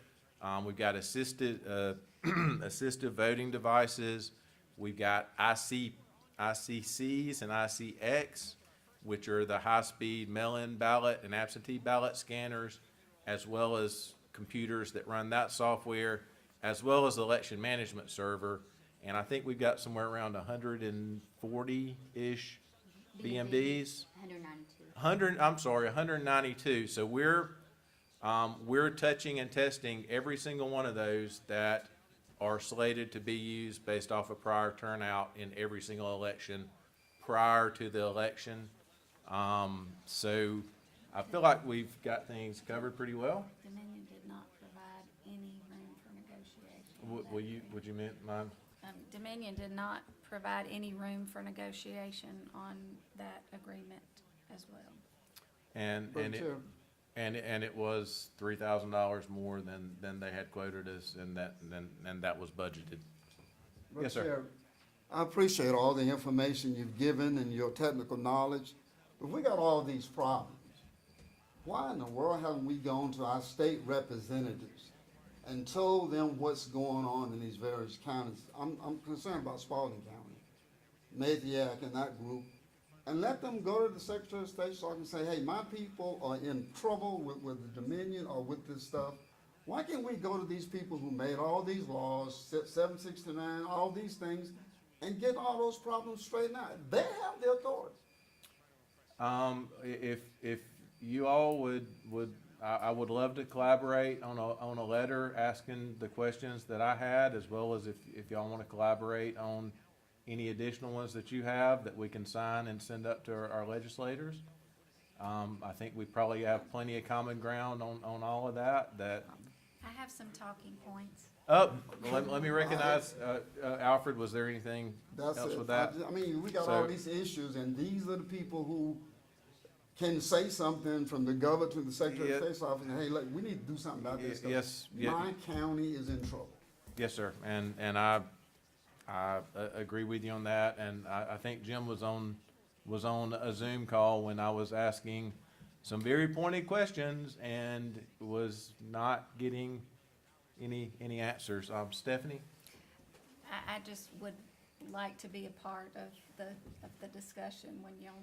We've got assistive voting devices. We've got ICCs and ICX. which are the high-speed mail-in ballot and absentee ballot scanners, as well as computers that run that software, as well as the election management server. And I think we've got somewhere around 140-ish BMDs. 192. 192. So we're touching and testing every single one of those that are slated to be used based off of prior turnout in every single election prior to the election. So I feel like we've got things covered pretty well. Dominion did not provide any room for negotiation. Would you mind? Dominion did not provide any room for negotiation on that agreement as well. And it was $3,000 more than they had quoted us, and that was budgeted. But Yes, sir. Chair, I appreciate all the information you've given and your technical knowledge, but we got all these problems. Why in the world haven't we gone to our state representatives and told them what's going on in these various counties? I'm concerned about Spalding County, Mayfiac and that group, and let them go to the Secretary of State so I can say, hey, my people are in trouble with the Dominion or with this stuff. Why can't we go to these people who made all these laws, 769, all these things, and get all those problems straightened out? They have the authority. If you all I would love to collaborate on a letter asking the questions that I had, as well as if y'all want to collaborate on any additional ones that you have that we can sign and send up to our legislators. I think we probably have plenty of common ground on all of that. I have some talking points. Let me recognize, Alfred, was there anything That's else it. with that? I mean, we got So- all these issues, and these are the people who can say something from the governor to the Secretary of Yeah. State's office, and hey, look, we need to do something about this stuff. Yes, yeah. My county is in trouble. Yes, sir, and I agree with you on that, and I think Jim was on a Zoom call when I was asking some very pointed questions and was not getting any answers. Stephanie? I just would like to be a part of the discussion when y'all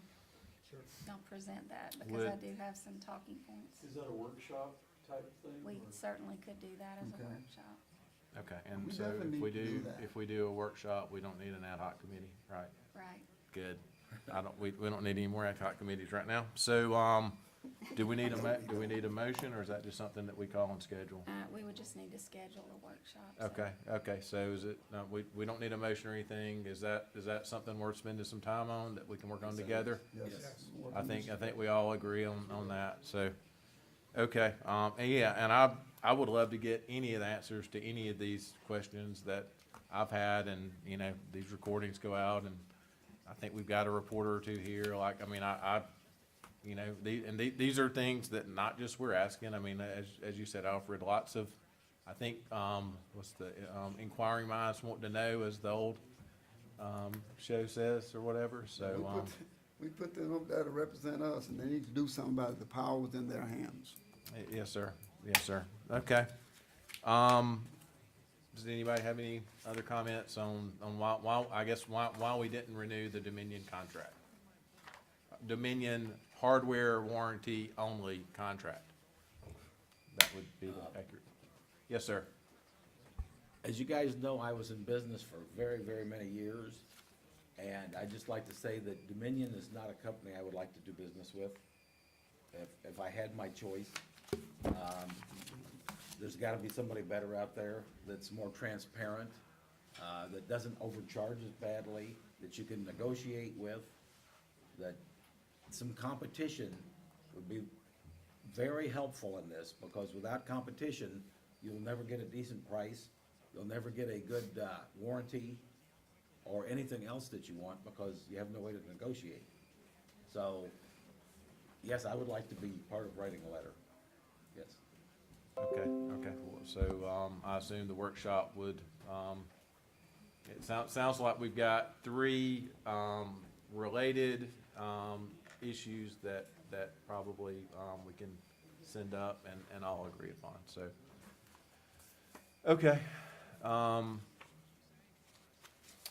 present that, because I Would- do have some talking points. Is that a workshop type thing? We certainly could do that as a Okay. workshop. Okay, and We so definitely need to do that. if we do a workshop, we don't need an ad hoc committee, right? Right. Good. We don't need any more ad hoc committees right now. So, do we need a motion, or is that just something that we call and schedule? We would just need to schedule a workshop. Okay, so is it, we don't need a motion or anything, is that something worth spending some time on that we can work on together? Yes. I think we all agree on that, so, okay, and yeah, and I would love to get any of the answers to any of these questions that I've had, and, these recordings go out, and I think we've got a reporter or two here, these are things that not just we're asking, as you said, Alfred, lots of, I think, inquiring minds want to know, as the old, show says, or whatever, so, We put them up there to represent us, and they need to do something about it. The power was in their hands. yes, sir, okay. Does anybody have any other comments on why we didn't renew the Dominion contract? Dominion hardware warranty only contract. That would be accurate. Yes, sir. As you guys know, I was in business for very, very many years, and I'd just like to say that Dominion is not a company I would like to do business with, if I had my choice. There's gotta be somebody better out there that's more transparent, that doesn't overcharge as badly, that you can negotiate with, that some competition would be very helpful in this, because without competition, you'll never get a decent price, you'll never get a good warranty or anything else that you want, because you have no way to negotiate. So, yes, I would like to be part of writing a letter, yes. Okay, so, I assume the workshop would, it sounds like we've got three, related, issues that probably, we can send up and all agree upon, so. Okay,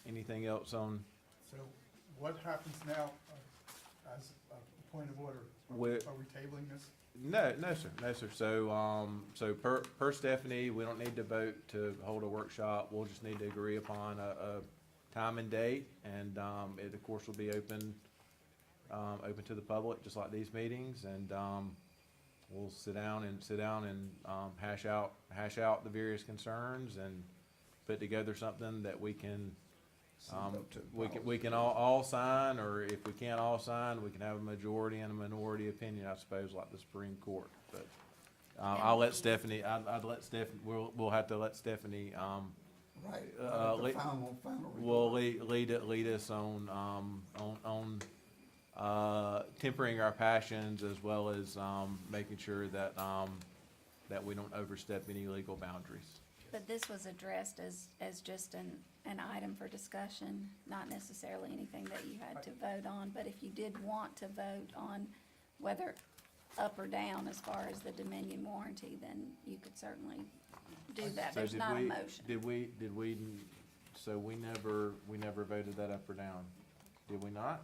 anything else on, So what happens now, as Point of order. We're- Are we tabling this? No, sir, no, sir. So per Stephanie, we don't need to vote to hold a workshop. We'll just need to agree upon a time and date, and, it of course will be open to the public, just like these meetings, and, we'll sit down and hash out the various concerns and put together something that we can, we can all sign, or if we can't all sign, we can have a majority and a minority opinion, I suppose, like the Supreme Court. But, I'll let Stephanie, I'd let Stephanie, we'll have to let Stephanie, Right. Uh, The le- final will report. lead us on tempering our passions, as well as, making sure that, that we don't overstep any legal boundaries. But this was addressed as just an item for discussion, not necessarily anything that you had to vote on. But if you did want to vote on whether up or down as far as the Dominion warranty, then you could certainly do that. So There's did not a we- motion. Did we, so we never voted that up or down? Did we not?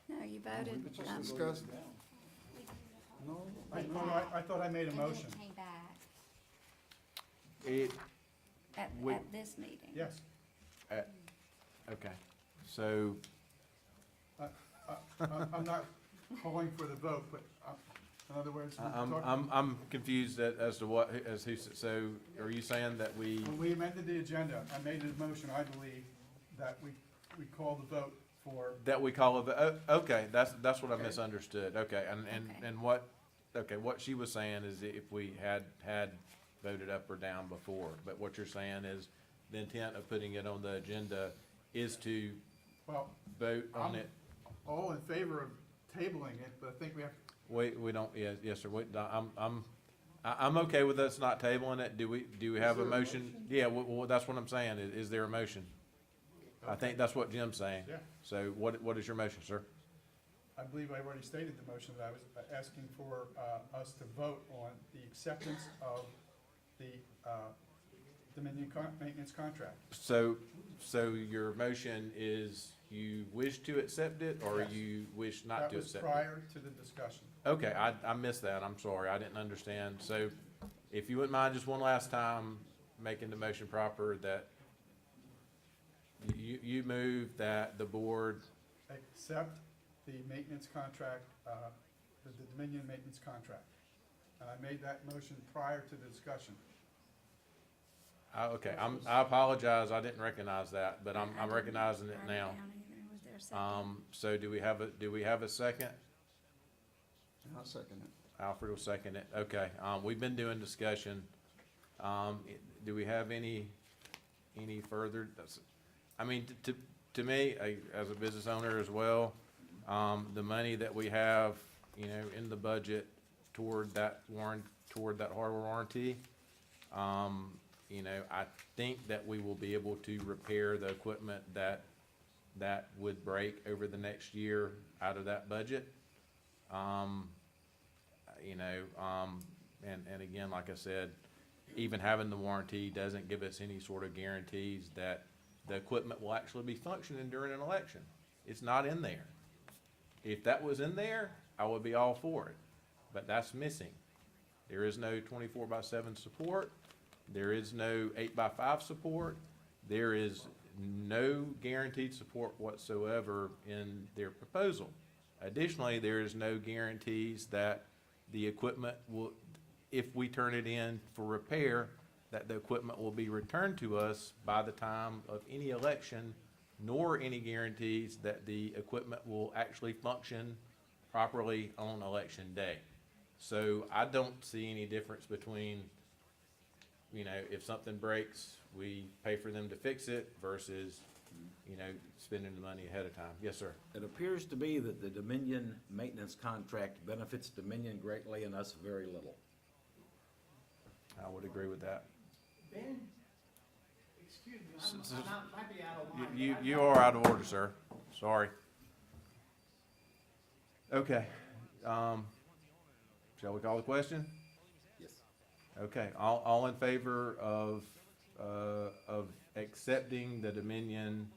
No, you voted. We just discussed it. No, I thought I made a motion. And then it came back. It, we- At this meeting. Yes. okay, so, I'm not calling for the vote, but, in other words, I'm confused as to what, as who, so are you saying that we, when we amended the agenda, I made a motion, I believe, that we call the vote for, that we call it, okay, that's what I Okay. misunderstood, okay, Okay. and what, okay, what she was saying is if we had voted up or down before, but what you're saying is the intent of putting it on the agenda is to well, vote on it. all in favor of tabling it, but I think we have, We don't, yes, sir, I'm okay with us not tabling it. Do we have a motion? Yeah, well, that's what I'm saying. Is there a motion? I think that's what Jim's saying. Yeah. So what is your motion, sir? I believe I've already stated the motion, that I was asking for us to vote on the acceptance of the Dominion maintenance contract. So your motion is you wish to accept it, or Yes. you wish not to accept it? That was prior to the discussion. Okay, I missed that. I'm sorry. I didn't understand. So if you wouldn't mind just one last time making the motion proper, that you move that the board, Accept the maintenance contract, the Dominion maintenance contract. And I made that motion prior to the discussion. okay, I apologize. I didn't recognize that, but I I'm didn't recognizing it write now. down either. Was there a second? So do we have a second? I'll second it. Alfred will second it. Okay, we've been doing discussion. Do we have any further? I mean, to me, as a business owner as well, the money that we have, in the budget toward that hardware warranty, I think that we will be able to repair the equipment that would break over the next year out of that budget. And again, like I said, even having the warranty doesn't give us any sort of guarantees that the equipment will actually be functioning during an election. It's not in there. If that was in there, I would be all for it, but that's missing. There is no 24/7 support. There is no 8x5 support. There is no guaranteed support whatsoever in their proposal. Additionally, there is no guarantees that the equipment will, if we turn it in for repair, that the equipment will be returned to us by the time of any election, nor any guarantees that the equipment will actually function properly on election day. So I don't see any difference between, if something breaks, we pay for them to fix it versus, spending the money ahead of time. Yes, sir. It appears to me that the Dominion maintenance contract benefits Dominion greatly and us very little. I would agree with that. Ben, excuse me, I might be out of line. You are out of order, sir. Sorry. Okay, shall we call the question? Yes. Okay, all in favor of accepting the Dominion,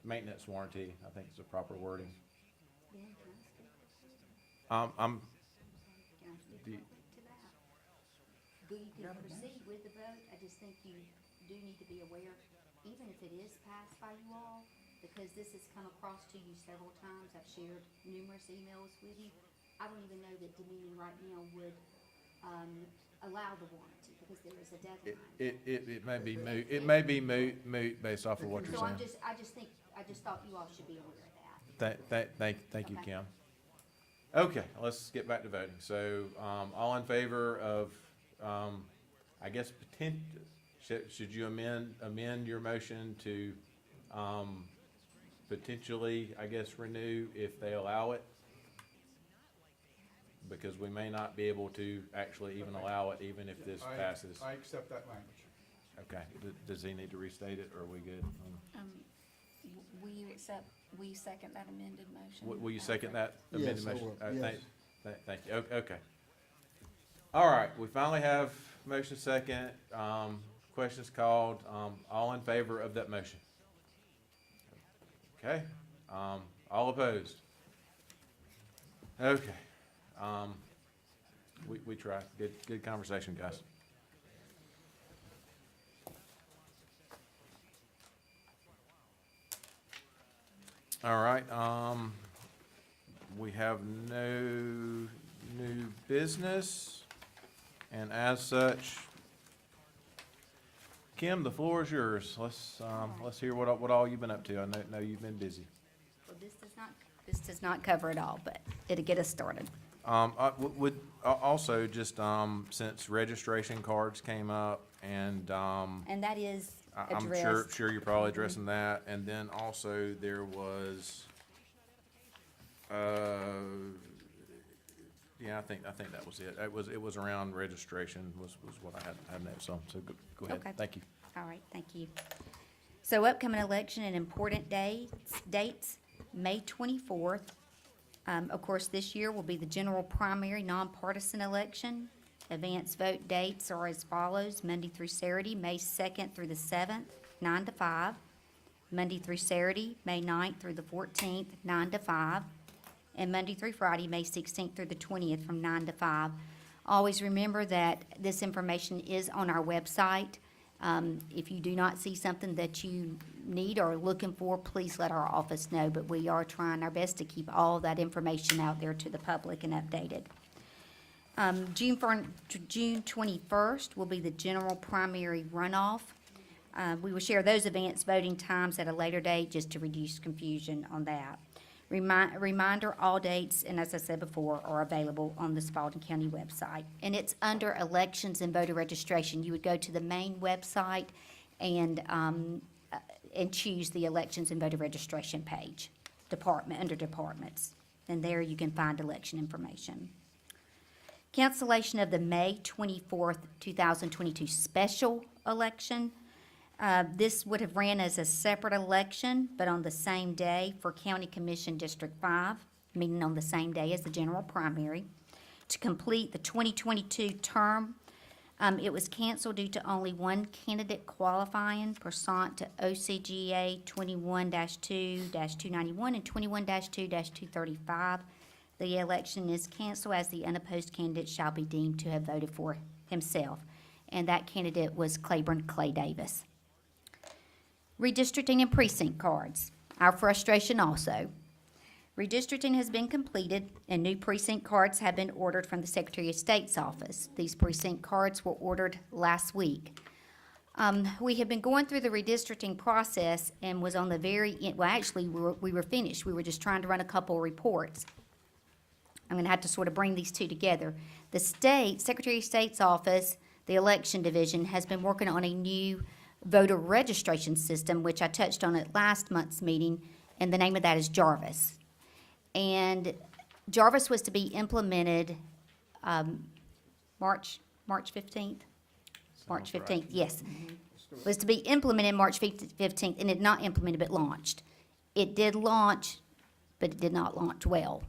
maintenance warranty, I think is the proper wording. I'm, You can proceed with the vote, I just think you do need to be aware, even if it is passed by you all, because this has come across to you several times, I've shared numerous emails with you. I don't even know that Dominion right now would, allow the warranty, because there is a deadline. it may be moot, it may be moot based off of what you're So saying. I just thought you all should be aware of that. Thank you, Okay. Kim. Okay, let's get back to voting. So, all in favor of, I guess, should you amend your motion to, potentially, I guess, renew if they allow it? Because we may not be able to actually even allow it, even if this passes. I accept that language. Okay, does he need to restate it, or are we good? We second that amended motion. Will you second that Yes, amended I motion? will. Yes. Thank you. Okay. All right, we finally have motion second, questions called, all in favor of that motion? Okay, all opposed? Okay, we tried. Good conversation, guys. All right, we have no new business, and as such, Kim, the floor is yours. Let's hear what all you've been up to. I know you've been busy. Well, this does not cover it all, but it'll get us started. Also, just, since registration cards came up, and, And that is I'm addressed. sure you're probably addressing that, and then also there was, yeah, I think that was it. It was around registration was what I had notes on, so go ahead. Okay. Thank you. All right, thank you. So upcoming election and important dates, May 24th. Of course, this year will be the general primary nonpartisan election. Advance vote dates are as follows: Monday through Saturday, May 2nd through the 7th, 9 to 5. Monday through Saturday, May 9th through the 14th, 9 to 5. And Monday through Friday, May 16th through the 20th, from 9 to 5. Always remember that this information is on our website. If you do not see something that you need or are looking for, please let our office know, but we are trying our best to keep all that information out there to the public and updated. June 21st will be the general primary runoff. We will share those advanced voting times at a later date, just to reduce confusion on that. Reminder, all dates, and as I said before, are available on the Spalding County website. And it's under elections and voter registration. You would go to the main website and choose the elections and voter registration page, under departments. And there you can find election information. Cancellation of the May 24th, 2022 special election. This would have ran as a separate election, but on the same day for County Commission District 5, meaning on the same day as the general primary. To complete the 2022 term, it was canceled due to only one candidate qualifying pursuant to OCGA 21-2-291 and 21-2-235. The election is canceled as the unopposed candidate shall be deemed to have voted for himself, and that candidate was Claiborne Clay Davis. Redistricting and precinct cards, our frustration also. Redistricting has been completed and new precinct cards have been ordered from the Secretary of State's office. These precinct cards were ordered last week. We have been going through the redistricting process and was on the very end, well, actually, we were finished. We were just trying to run a couple of reports. I'm gonna have to sort of bring these two together. The Secretary of State's office, the election division, has been working on a new voter registration system, which I touched on at last month's meeting, and the name of that is Jarvis. And Jarvis was to be implemented, March 15th? March 15th, yes. Was to be implemented March 15th, and it not implemented, but launched. It did launch, but it did not launch well,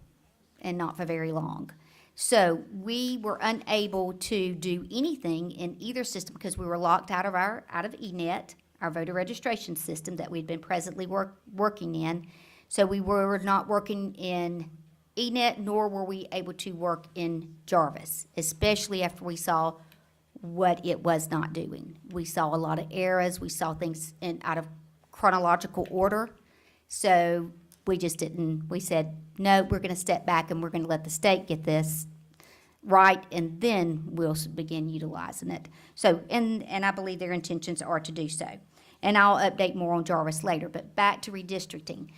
and not for very long. So we were unable to do anything in either system because we were locked out of ENET, our voter registration system that we'd been presently working in. So we were not working in ENET, nor were we able to work in Jarvis, especially after we saw what it was not doing. We saw a lot of errors, we saw things out of chronological order. So we just didn't, we said, no, we're gonna step back and we're gonna let the state get this right, and then we'll begin utilizing it. So, and I believe their intentions are to do so. And I'll update more on Jarvis later, but back to redistricting.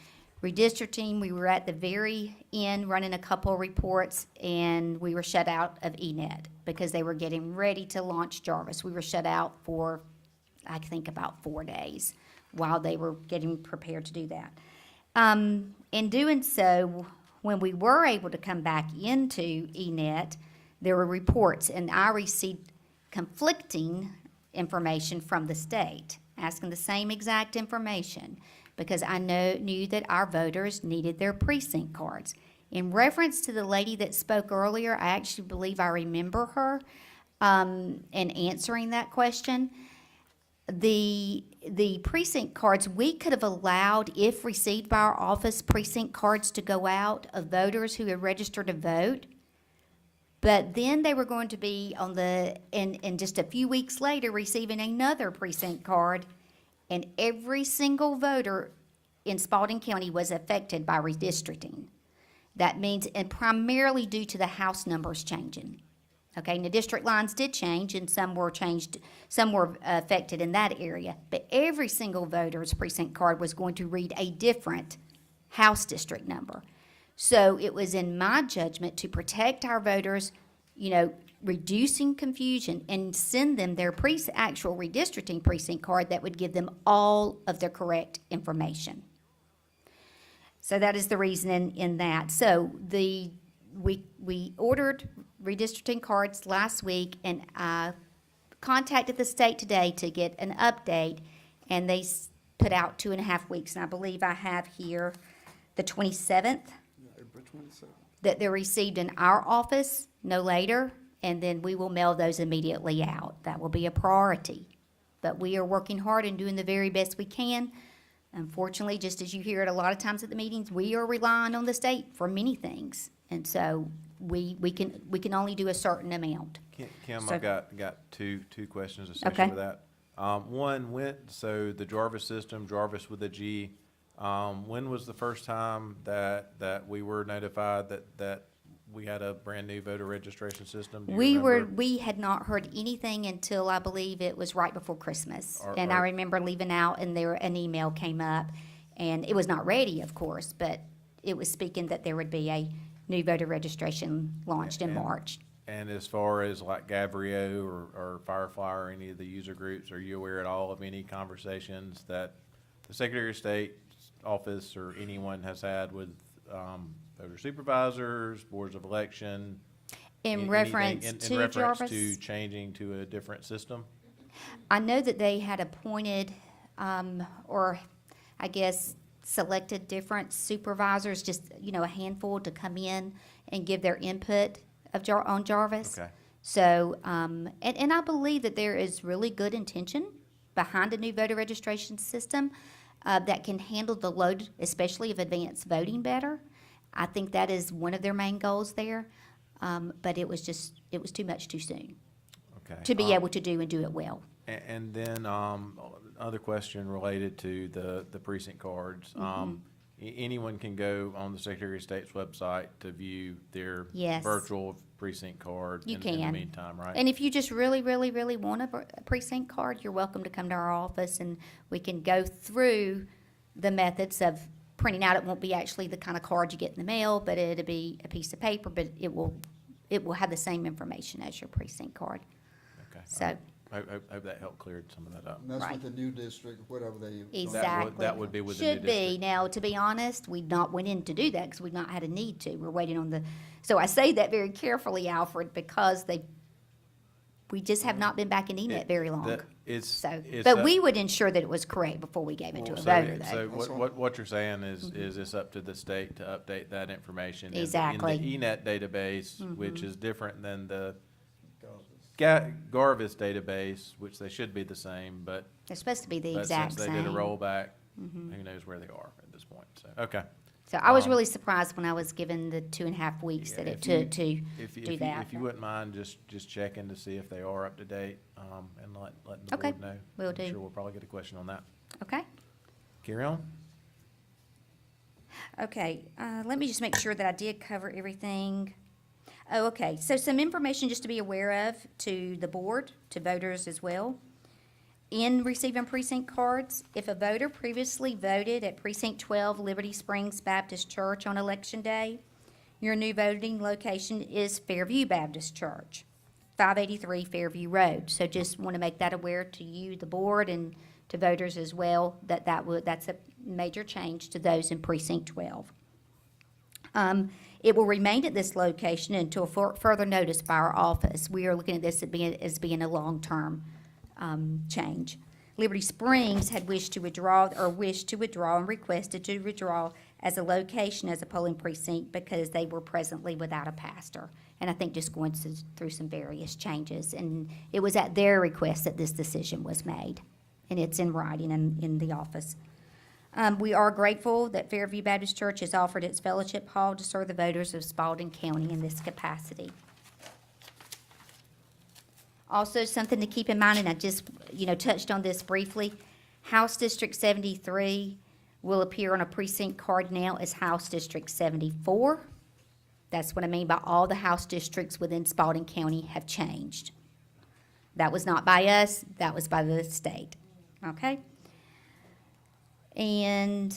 Redistricting, we were at the very end running a couple of reports, and we were shut out of ENET because they were getting ready to launch Jarvis. We were shut out for, I think, about 4 days while they were getting prepared to do that. In doing so, when we were able to come back into ENET, there were reports, and I received conflicting information from the state, asking the same exact information, because I knew that our voters needed their precinct cards. In reference to the lady that spoke earlier, I actually believe I remember her in answering that question. The precinct cards, we could have allowed, if received by our office, precinct cards to go out of voters who had registered to vote. But then they were going to be on and just a few weeks later, receiving another precinct card. And every single voter in Spalding County was affected by redistricting. That means, and primarily due to the house numbers changing. Okay, and the district lines did change, and some were changed, some were affected in that area. But every single voter's precinct card was going to read a different house district number. So it was in my judgment to protect our voters, reducing confusion, and send them their actual redistricting precinct card that would give them all of the correct information. So that is the reason in that. So we ordered redistricting cards last week, and I contacted the state today to get an update, and they put out 2.5 weeks. And I believe I have here the 27th. That they're received in our office no later, and then we will mail those immediately out. That will be a priority. But we are working hard and doing the very best we can. Unfortunately, just as you hear it a lot of times at the meetings, we are relying on the state for many things. And so we can only do a certain amount. Kim, So- I've got two questions Okay. associated with that. One, so the Jarvis system, Jarvis with a G, when was the first time that we were notified that we had a brand-new voter registration system? Do you remember? We had not heard anything until I believe it was right before Christmas. And I Are- remember leaving out, and an email came up, and it was not ready, of course, but it was speaking that there would be a new voter registration launched in And- March. And as far as like Gavrio or Firefly or any of the user groups, are you aware at all of any conversations that the Secretary of State's office or anyone has had with voter supervisors, boards of election? In anything reference in to reference Jarvis? to changing to a different system? I know that they had appointed, or I guess selected different supervisors, just, a handful to come in and give their input on Jarvis. Okay. So, and I believe that there is really good intention behind a new voter registration system that can handle the load, especially of advanced voting better. I think that is one of their main goals there. But it was too much too soon Okay. to be able to do it well. And then, other question related to the precinct cards. Mm-hmm. Anyone can go on the Secretary of State's website to view their Yes. virtual precinct card You in the can. meantime, right? And if you just really, really, really want a precinct card, you're welcome to come to our office, and we can go through the methods of printing out. It won't be actually the kind of card you get in the mail, but it'll be a piece of paper, but it will have the same information as your precinct card. Okay. So, I hope that helped clear some of that up. And that's Right. with the new district, whatever they. exactly. That would be with the new Should be. district. Now, to be honest, we not went in to do that because we've not had a need to. We're waiting on so I say that very carefully, Alfred, because we just have not been back in ENET very long. But we would ensure that it was correct before we gave it to a voter, So though. what you're saying is it's up to the state to update that information Exactly. in the ENET database, which is different than the Garvis database, which they should be the same, but They're supposed to be the but exact since same. they did a rollback, who knows where they are at this point, so, okay. So I was really surprised when I was given the 2.5 weeks Yeah, that it if you- took to If do you, that. if you wouldn't mind, just checking to see if they are up to date, and letting the Okay, board know. will I'm do. sure we'll probably get a question on that. Okay? Carry on. Okay, let me just make sure that I did cover everything. Oh, okay, so some information just to be aware of to the board, to voters as well. In receiving precinct cards, if a voter previously voted at Precinct 12 Liberty Springs Baptist Church on Election Day, your new voting location is Fairview Baptist Church, 583 Fairview Road. So just want to make that aware to you, the board, and to voters as well, that's a major change to those in Precinct 12. It will remain at this location until further notice by our office. We are looking at this as being a long-term change. Liberty Springs had wished to withdraw and requested to withdraw as a location as a polling precinct because they were presently without a pastor. And I think just going through some various changes. And it was at their request that this decision was made. And it's in writing in the office. We are grateful that Fairview Baptist Church has offered its fellowship hall to serve the voters of Spalding County in this capacity. Also, something to keep in mind, and I just, touched on this briefly, House District 73 will appear on a precinct card now as House District 74. That's what I mean by all the House districts within Spalding County have changed. That was not by us, that was by the state, okay? And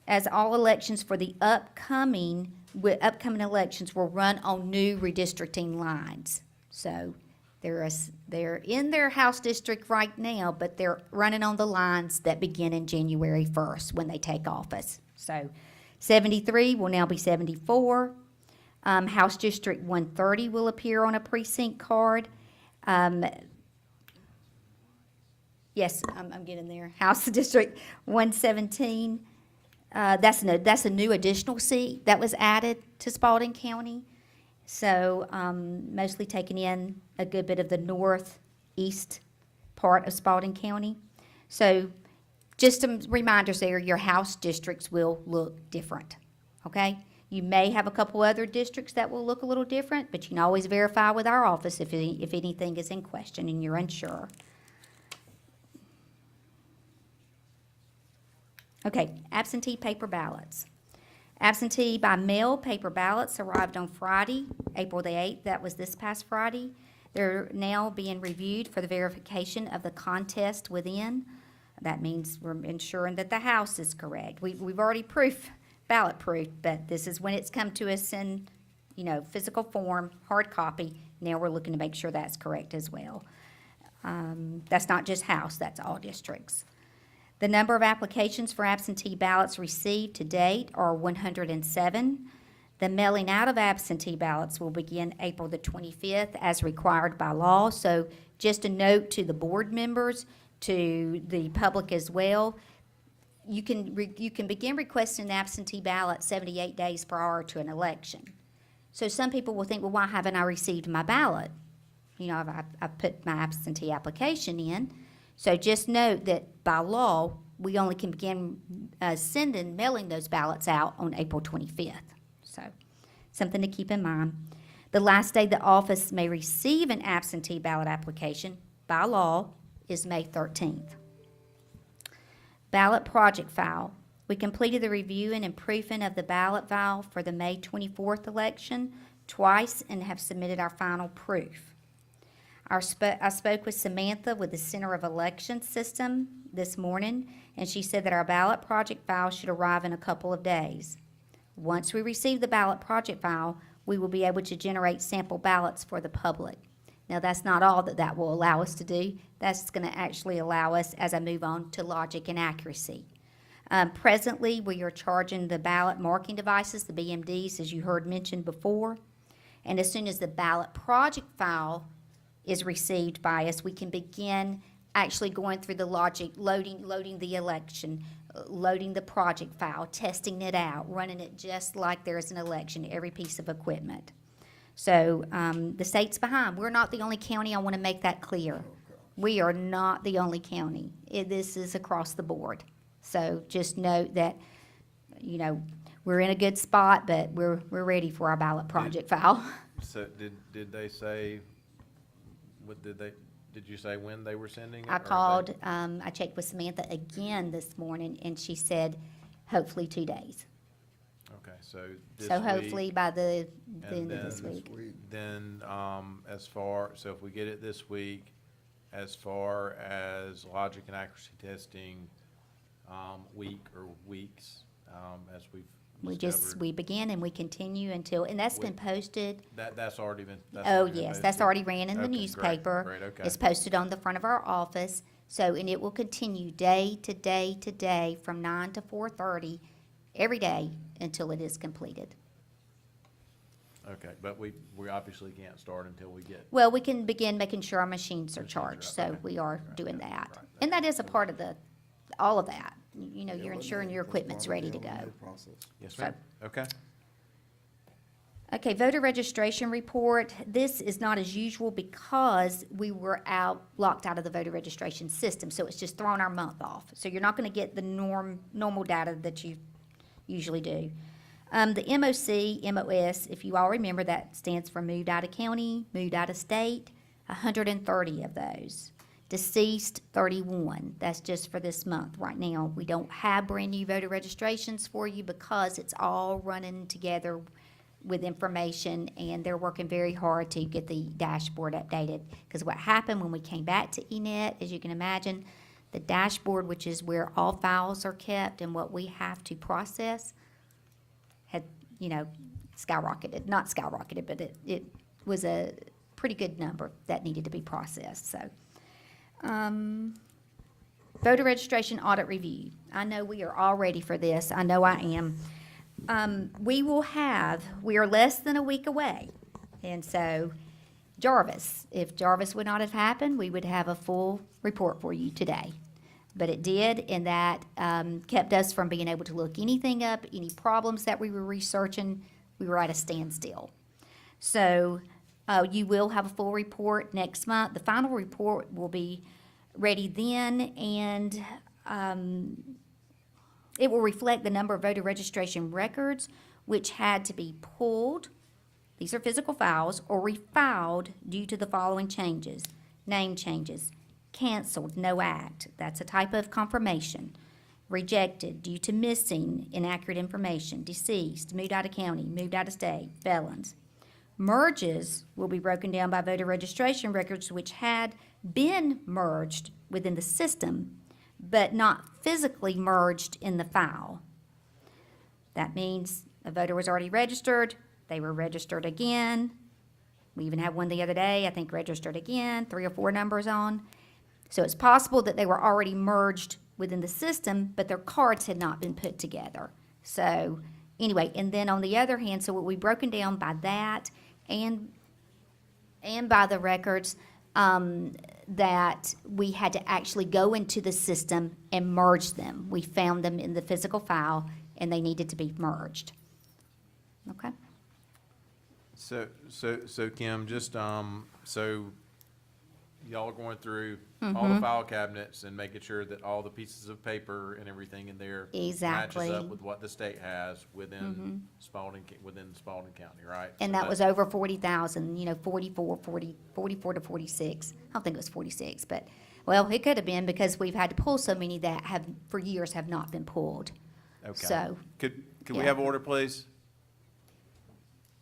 as all elections for the upcoming elections will run on new redistricting lines. So they're in their House district right now, but they're running on the lines that begin in January 1st when they take office. So 73 will now be 74. House District 130 will appear on a precinct card. Yes, I'm getting there. House District 117, that's a new additional seat that was added to Spalding County. So mostly taking in a good bit of the northeast part of Spalding County. So just some reminders there, your House districts will look different, okay? You may have a couple other districts that will look a little different, but you can always verify with our office if anything is in question and you're unsure. Okay, absentee paper ballots. Absentee by mail paper ballots arrived on Friday, April the 8th. That was this past Friday. They're now being reviewed for the verification of the contest within. That means we're ensuring that the house is correct. We've already ballot proof, but this is when it's come to us in, physical form, hard copy. Now we're looking to make sure that's correct as well. That's not just House, that's all districts. The number of applications for absentee ballots received to date are 107. The mailing out of absentee ballots will begin April the 25th as required by law. So just a note to the board members, to the public as well, you can begin requesting an absentee ballot 78 days prior to an election. So some people will think, well, why haven't I received my ballot? I've put my absentee application in. So just note that by law, we only can begin mailing those ballots out on April 25th. So something to keep in mind. The last day the office may receive an absentee ballot application by law is May 13th. Ballot project file. We completed the reviewing and proofing of the ballot file for the May 24th election twice and have submitted our final proof. I spoke with Samantha with the Center of Election System this morning, and she said that our ballot project file should arrive in a couple of days. Once we receive the ballot project file, we will be able to generate sample ballots for the public. Now, that's not all that will allow us to do. That's going to actually allow us, as I move on, to logic and accuracy. Presently, we are charging the ballot marking devices, the BMDs, as you heard mentioned before. And as soon as the ballot project file is received by us, we can begin actually going through the logic, loading the election, loading the project file, testing it out, running it just like there's an election, every piece of equipment. So the state's behind. We're not the only county. I want to make that clear. We are not the only county. This is across the board. So just note that, we're in a good spot, but we're ready for our ballot project file. So did they say, did you say when they were sending it? I or they- called, I checked with Samantha again this morning, and she said hopefully 2 days. Okay, so this So week. hopefully by the And end of this then- week. Then, so if we get it this week, as far as logic and accuracy testing, week or weeks, as we've discovered. We begin and we continue until, and that's been posted. That's already been. Oh, yes, that's already ran in the Okay, great, newspaper. great, okay. It's posted on the front of our office, so, and it will continue day to day to day from 9 to 4:30, every day until it is completed. Okay, but we obviously can't start until we get. Well, we can begin making sure our machines are Machines are charged, up, so okay. we are Right, doing yeah, that. right. And that is a part of all of that. You know, Yeah, you're but ensuring your that's part equipment's of the ready to go. automated process. Yes, So- ma'am. Okay. Okay, voter registration report. This is not as usual because we were locked out of the voter registration system, so it's just thrown our month off. So you're not gonna get the normal data that you usually do. The MOC, MOS, if you all remember, that stands for moved out of county, moved out of state, 130 of those. Deceased, 31. That's just for this month right now. We don't have brand-new voter registrations for you because it's all running together with information, and they're working very hard to get the dashboard updated. Because what happened when we came back to ENET, as you can imagine, the dashboard, which is where all files are kept and what we have to process, had, skyrocketed. Not skyrocketed, but it was a pretty good number that needed to be processed, so. Voter registration audit review. I know we are all ready for this. I know I am. We are less than a week away. And so if Jarvis would not have happened, we would have a full report for you today. But it did, and that kept us from being able to look anything up, any problems that we were researching, we were at a standstill. So you will have a full report next month. The final report will be ready then, and it will reflect the number of voter registration records which had to be pulled, these are physical files, or refiled due to the following changes. Name changes, canceled, no act, that's a type of confirmation. Rejected due to missing inaccurate information, deceased, moved out of county, moved out of state, felons. Merges will be broken down by voter registration records which had been merged within the system, but not physically merged in the file. That means a voter was already registered, they were registered again. We even had one the other day, I think registered again, 3 or 4 numbers on. So it's possible that they were already merged within the system, but their cards had not been put together. So anyway, and then on the other hand, so we broken down by that and by the records that we had to actually go into the system and merge them. We found them in the physical file and they needed to be merged. Okay? So Kim, just, so y'all are going through all the file cabinets and making sure that all the pieces of paper and everything in there Exactly. matches up with what the state has within Spalding County, right? And So that was over 40,000, 44 to 46. I don't think it was 46, but, well, it could have been because we've had to pull so many that for years have not been pulled. Okay. So, Could we yeah. have order, please?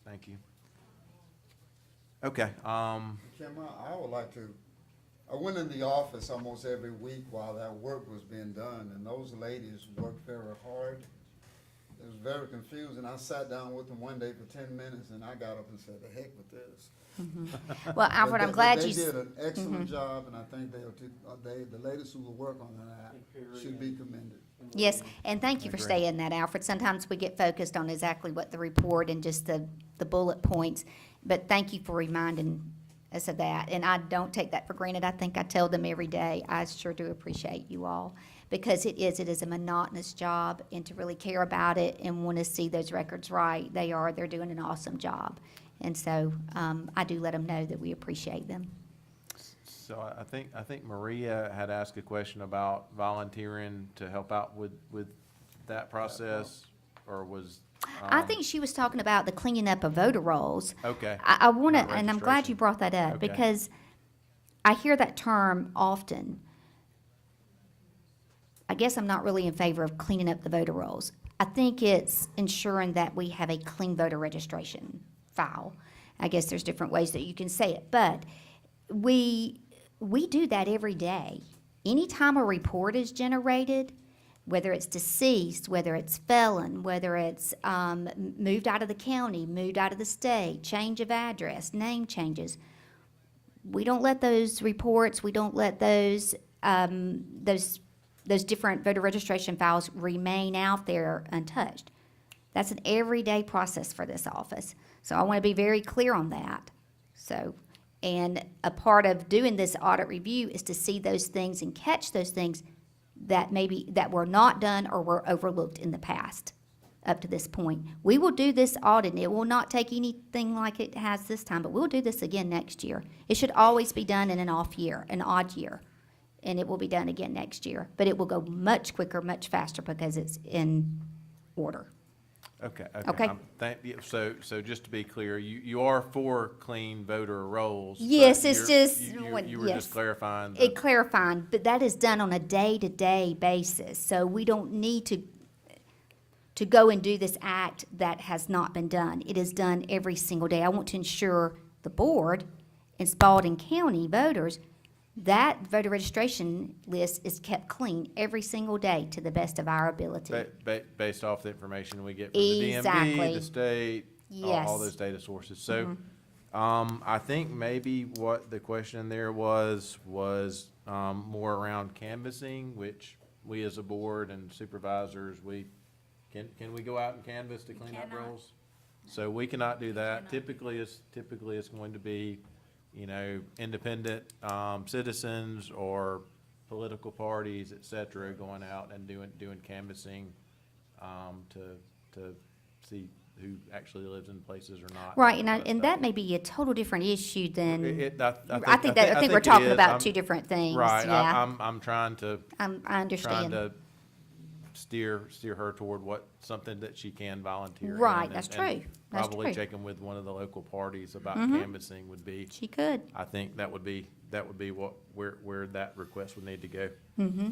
Thank you. Okay, Kim, I would like to, I went in the office almost every week while that work was being done, and those ladies worked very hard. It was very confusing. I sat down with them one day for 10 minutes, and I got up and said, the heck with this. well, Alfred, I'm glad you. They did an excellent job, and I think the ladies who will work on that should be commended. Yes, and thank you for saying that, Alfred. Sometimes we get focused on exactly what the report and just the bullet points, but thank you for reminding us of that. And I don't take that for granted. I think I tell them every day. I sure do appreciate you all, because it is a monotonous job, and to really care about it and want to see those records right, they're doing an awesome job. And so I do let them know that we appreciate them. so I think Maria had asked a question about volunteering to help out with that process, or was I think she was talking about the cleaning up of voter rolls. Okay. I want to, Not and I'm glad you registration. brought that up Okay. because I hear that term often. I guess I'm not really in favor of cleaning up the voter rolls. I think it's ensuring that we have a clean voter registration file. I guess there's different ways that you can say it, but we do that every day. Anytime a report is generated, whether it's deceased, whether it's felon, whether it's moved out of the county, moved out of the state, change of address, name changes, we don't let those reports, we don't let those different voter registration files remain out there untouched. That's an everyday process for this office. So I want to be very clear on that. So, and a part of doing this audit review is to see those things and catch those things that were not done or were overlooked in the past up to this point. We will do this audit, and it will not take anything like it has this time, but we'll do this again next year. It should always be done in an odd year, and it will be done again next year. But it will go much quicker, much faster because it's in order. Okay. Okay. So just to be clear, you are for clean voter rolls? but Yes, it's you're- just You when- were yes. just clarifying. It clarifying, but that is done on a day-to-day basis, so we don't need to go and do this act that has not been done. It is done every single day. I want to ensure the board and Spalding County voters, that voter registration list is kept clean every single day to the best of our ability. Based off the information we get from the DMV, Exactly. the state, all Yes. Mm-hmm. those data sources. So, I think maybe what the question there was more around canvassing, which we as a board and supervisors, can we go out and canvass to clean up rolls? So we cannot do that. Typically, it's going to be, independent, citizens or political parties, et cetera, going out and doing canvassing, to see who actually lives in places or not. Right, that kind of and stuff. that may be a total different issue than, I I think we're talking about two different things, Right, yeah. I'm trying to, I trying understand. to steer her toward something that she can volunteer in. Right, and- that's and true. That's Probably true. checking with one of the local parties about Mhm. canvassing would be, She could. I think that would be where that request would need to go.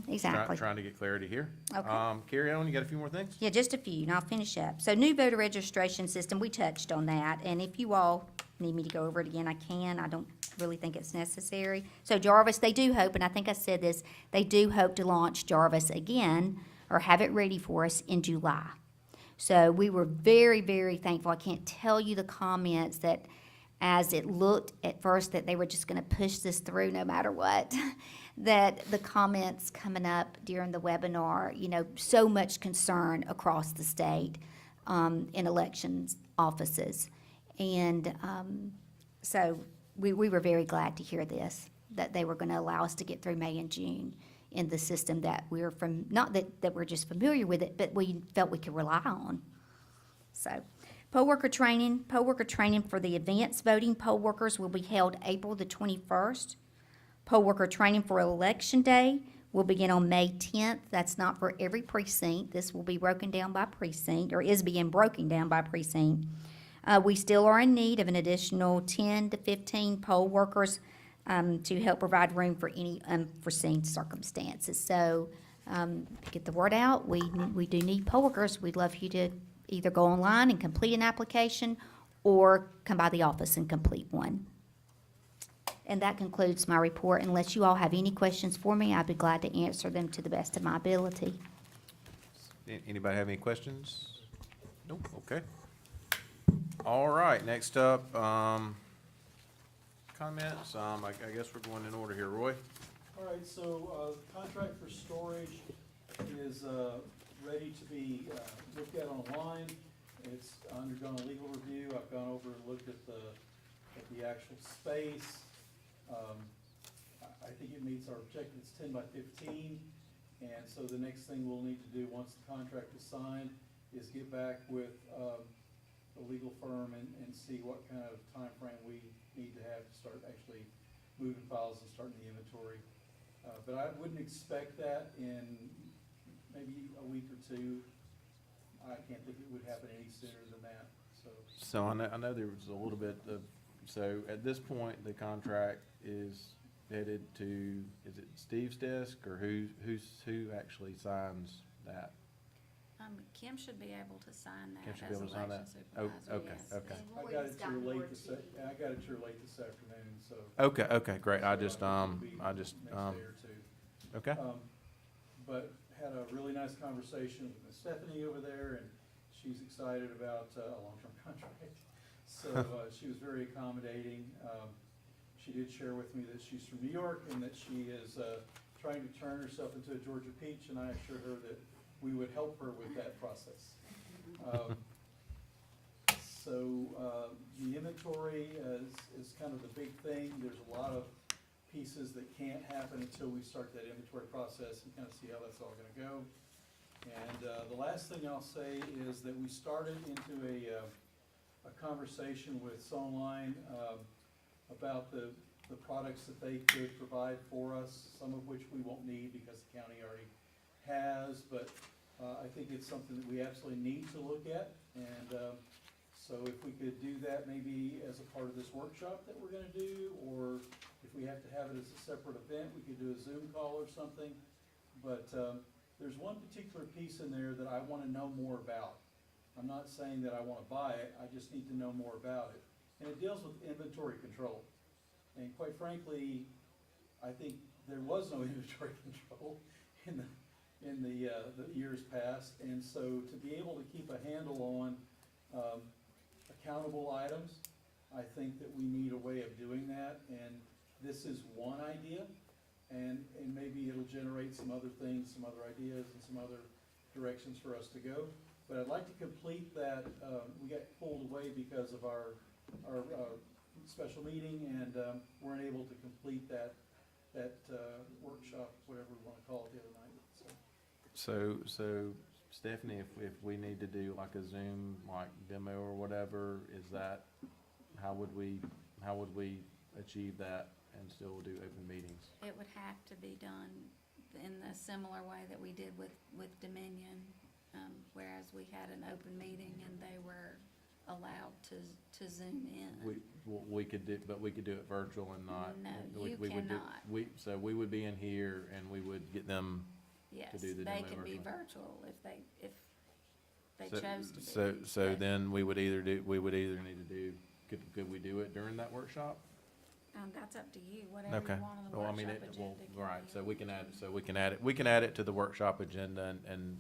Exactly. Trying to get clarity here. Okay. Carry on, you got a few more things? Yeah, just a few, and I'll finish up. So new voter registration system, we touched on that, and if you all need me to go over it again, I can. I don't really think it's necessary. So Jarvis, they do hope, and I think I said this, they do hope to launch Jarvis again, or have it ready for us in July. So we were very, very thankful. I can't tell you the comments that as it looked at first that they were just gonna push this through no matter what, that the comments coming up during the webinar, so much concern across the state in elections offices. And so we were very glad to hear this, that they were gonna allow us to get through May and June in the system that we're not that we're just familiar with it, but we felt we could rely on. So, poll worker training for the advanced voting poll workers will be held April the 21st. Poll worker training for Election Day will begin on May 10th. That's not for every precinct. This will be broken down by precinct, or is being broken down by precinct. We still are in need of an additional 10 to 15 poll workers to help provide room for any unforeseen circumstances. So, to get the word out, we do need poll workers. We'd love you to either go online and complete an application or come by the office and complete one. And that concludes my report. Unless you all have any questions for me, I'd be glad to answer them to the best of my ability. Anybody have any questions? Nope, okay. All right, next up, comments. I guess we're going in order here. Roy? All right, so, contract for storage is, ready to be, looked at online. It's undergone a legal review. I've gone over and looked at the actual space. I think it meets our objective. It's 10 by 15. And so the next thing we'll need to do, once the contract is signed, is get back with, the legal firm and see what kind of time frame we need to have to start actually moving files and starting the inventory. But I wouldn't expect that in maybe a week or two. I can't think it would happen any sooner than that, so. So I know there was a little bit of, so at this point, the contract is headed to, is it Steve's desk, or who actually signs that? Kim should be able to sign Kim that should be as able to sign that? election Oh, supervisor, okay, yes. okay. I got it to her late this afternoon, so. Okay, great, I just, It'll be next day or two. okay. But had a really nice conversation with Miss Stephanie over there, and she's excited about a long-term contract. So she was very accommodating. She did share with me that she's from New York and that she is trying to turn herself into a Georgia peach, and I assured her that we would help her with that process. The inventory is kind of the big thing. There's a lot of pieces that can't happen until we start that inventory process and kind of see how that's all gonna go. And the last thing I'll say is that we started into a conversation with Sonline about the products that they could provide for us, some of which we won't need because the county already has, but I think it's something that we absolutely need to look at. And so if we could do that maybe as a part of this workshop that we're gonna do, or if we have to have it as a separate event, we could do a Zoom call or something. But there's one particular piece in there that I wanna know more about. I'm not saying that I wanna buy it, I just need to know more about it. And it deals with inventory control. And quite frankly, I think there was no inventory control in the years past. And so to be able to keep a handle on accountable items, I think that we need a way of doing that. And this is one idea, and maybe it'll generate some other things, some other ideas, and some other directions for us to go. But I'd like to complete that. We got pulled away because of our special meeting, and weren't able to complete that workshop, whatever we want to call it, the other night. So Stephanie, if we need to do like a Zoom like demo or whatever, is that, how would we achieve that and still do open meetings? It would have to be done in the similar way that we did with Dominion, whereas we had an open meeting and they were allowed to Zoom in. We could do, but we could do it virtual and not. No, we you would do- cannot. So we would be in here and we would get them. Yes, do the they demo can be virtually. virtual if they So- chose to be. So but, then we would either need to do, could we do it during that workshop? That's up to you, whatever Okay. you want on the Well, I workshop mean, agenda. can right, be so on we the can add, agenda. we can add it to the workshop agenda and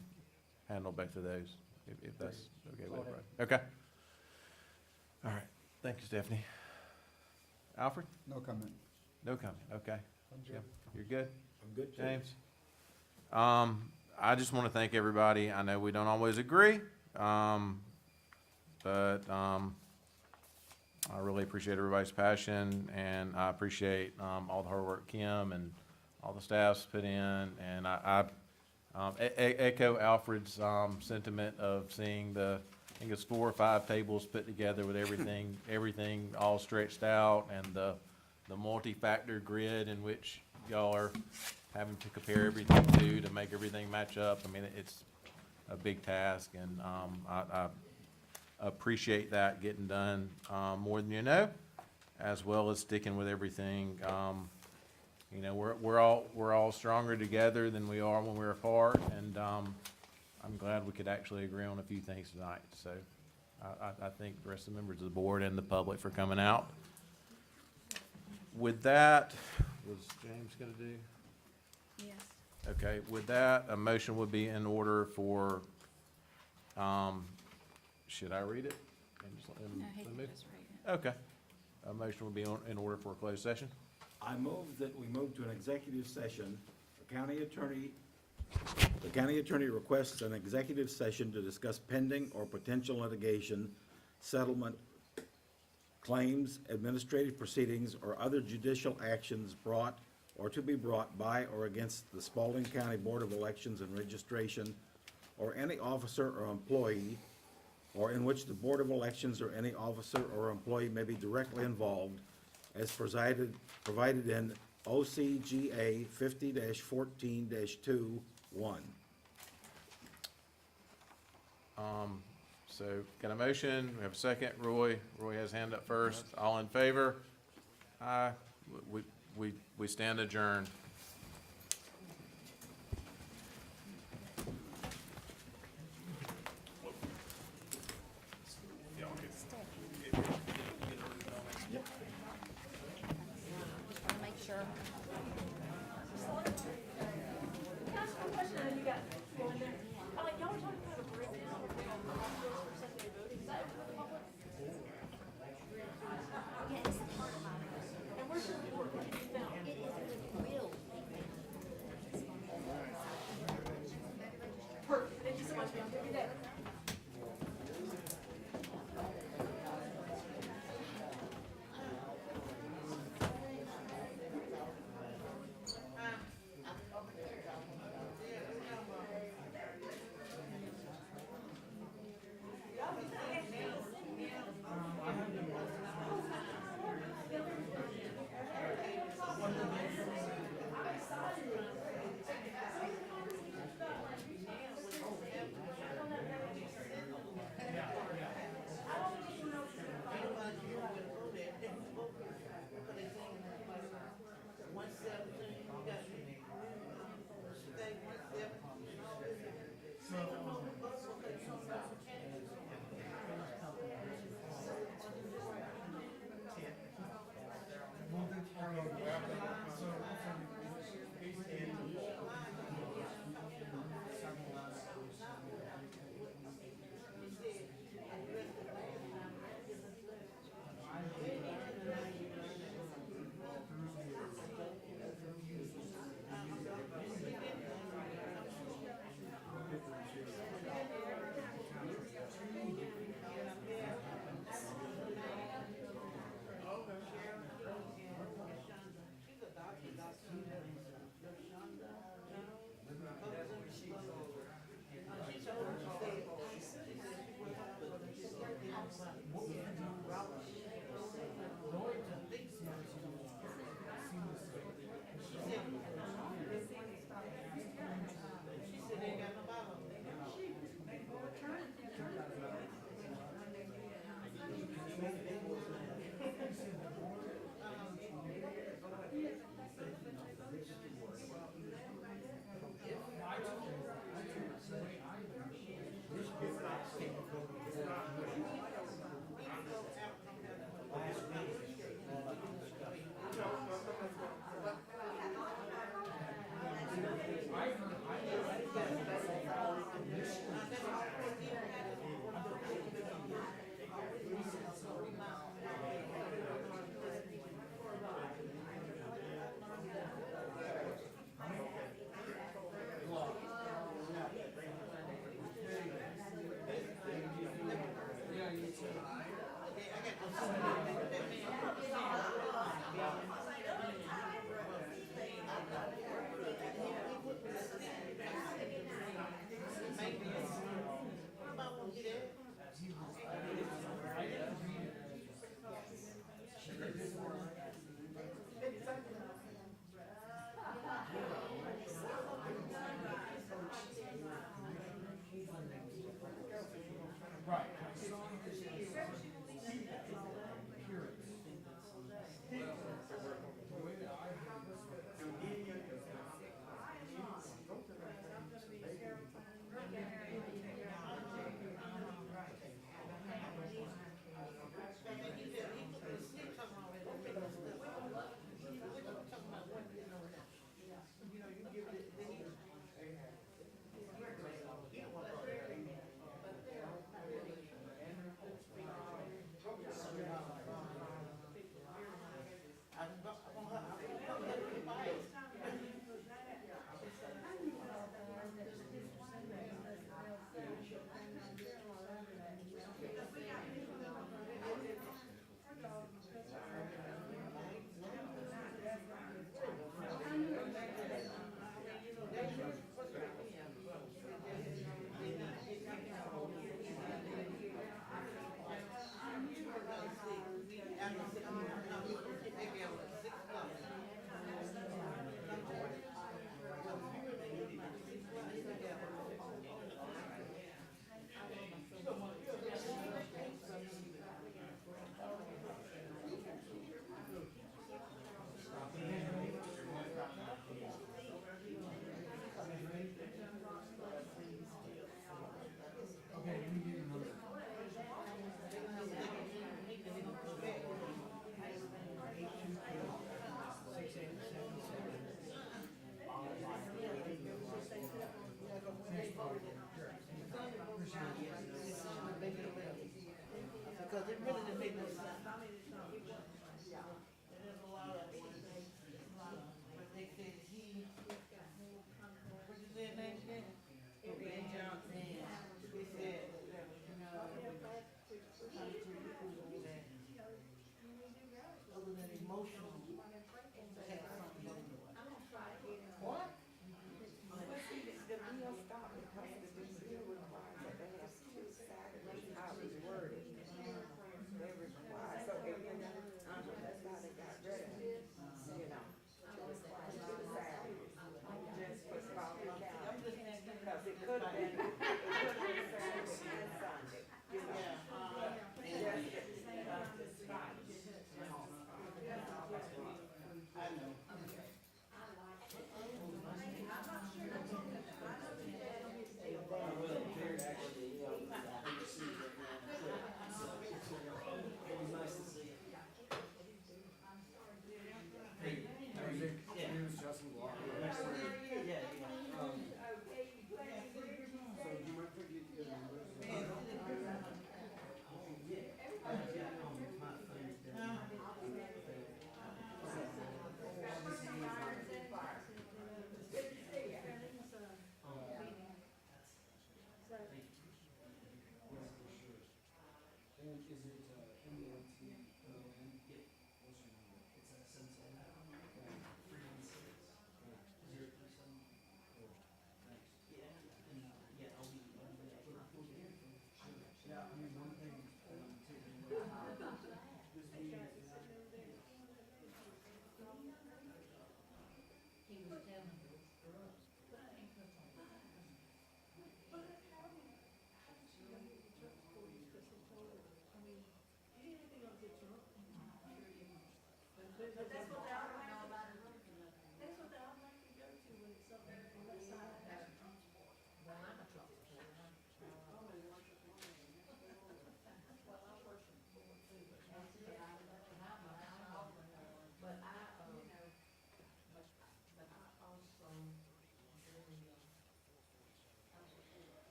handle both of those, if that's okay with everybody. Okay. All right, thank you, Stephanie. Alfred? No comment. No comment, okay. Jim, you're good? I'm good too. James? I just want to thank everybody. I know we don't always agree, but I really appreciate everybody's passion, and I appreciate all the hard work Kim and all the staff's put in, and I echo Alfred's sentiment of seeing I think it's 4 or 5 tables put together with everything all stretched out, and the multi-factor grid in which y'all are having to compare everything to make everything match up. I mean, it's a big task, and I appreciate that getting done more than you know, as well as sticking with everything. You know, we're all stronger together than we are when we're apart, and I'm glad we could actually agree on a few things tonight. So I thank the rest of the members of the board and the public for coming out. With that, was James gonna do? Yes. Okay, with that, a motion would be in order for, should I read it? And just let him- No, he let can me- just read it. Okay. A motion would be in order for a closed session. I move that we move to an executive session. The county attorney requests an executive session to discuss pending or potential litigation, settlement, claims, administrative proceedings, or other judicial actions brought or to be brought by or against the Spalding County Board of Elections and Registration, or any officer or employee, or in which the Board of Elections or any officer or employee may be directly involved, as provided in OCGA 50-14-2-1. So got a motion, we have a second, Roy has hand up first, all in favor? Aye, we stand adjourned. Wanna make sure.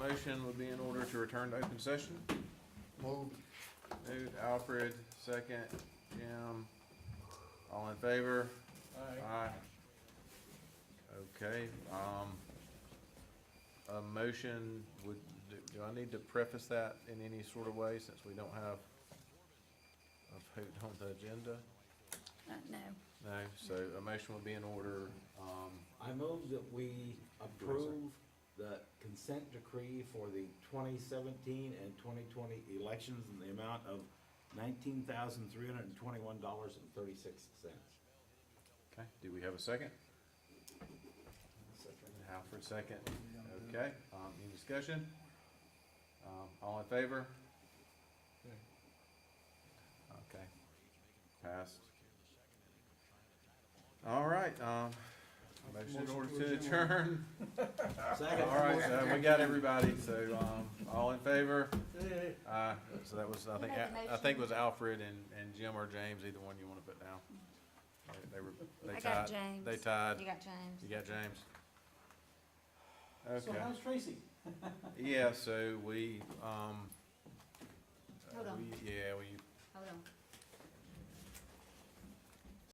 motion would be in order to return to open session. Moved. Moved, Alfred, second, Jim. All in favor? Aye. Okay, a motion would, do I need to preface that in any sort of way, since we don't have a vote on the agenda? No. No, so a motion would be in order, I move that we approve the consent decree for the 2017 and 2020 elections in the amount of $19,321.36. okay, do we have a second? Alfred, second. Okay, any discussion? All in favor? Okay, passed. All right, motion in order to adjourn. Second. All right, so we got everybody, so, all in favor? So that was, I think it was Alfred and Jim or James, either one you wanna put down. They I tied. got James. They tied. You got James. You got James? So Okay. how's Tracy? Yeah, so we,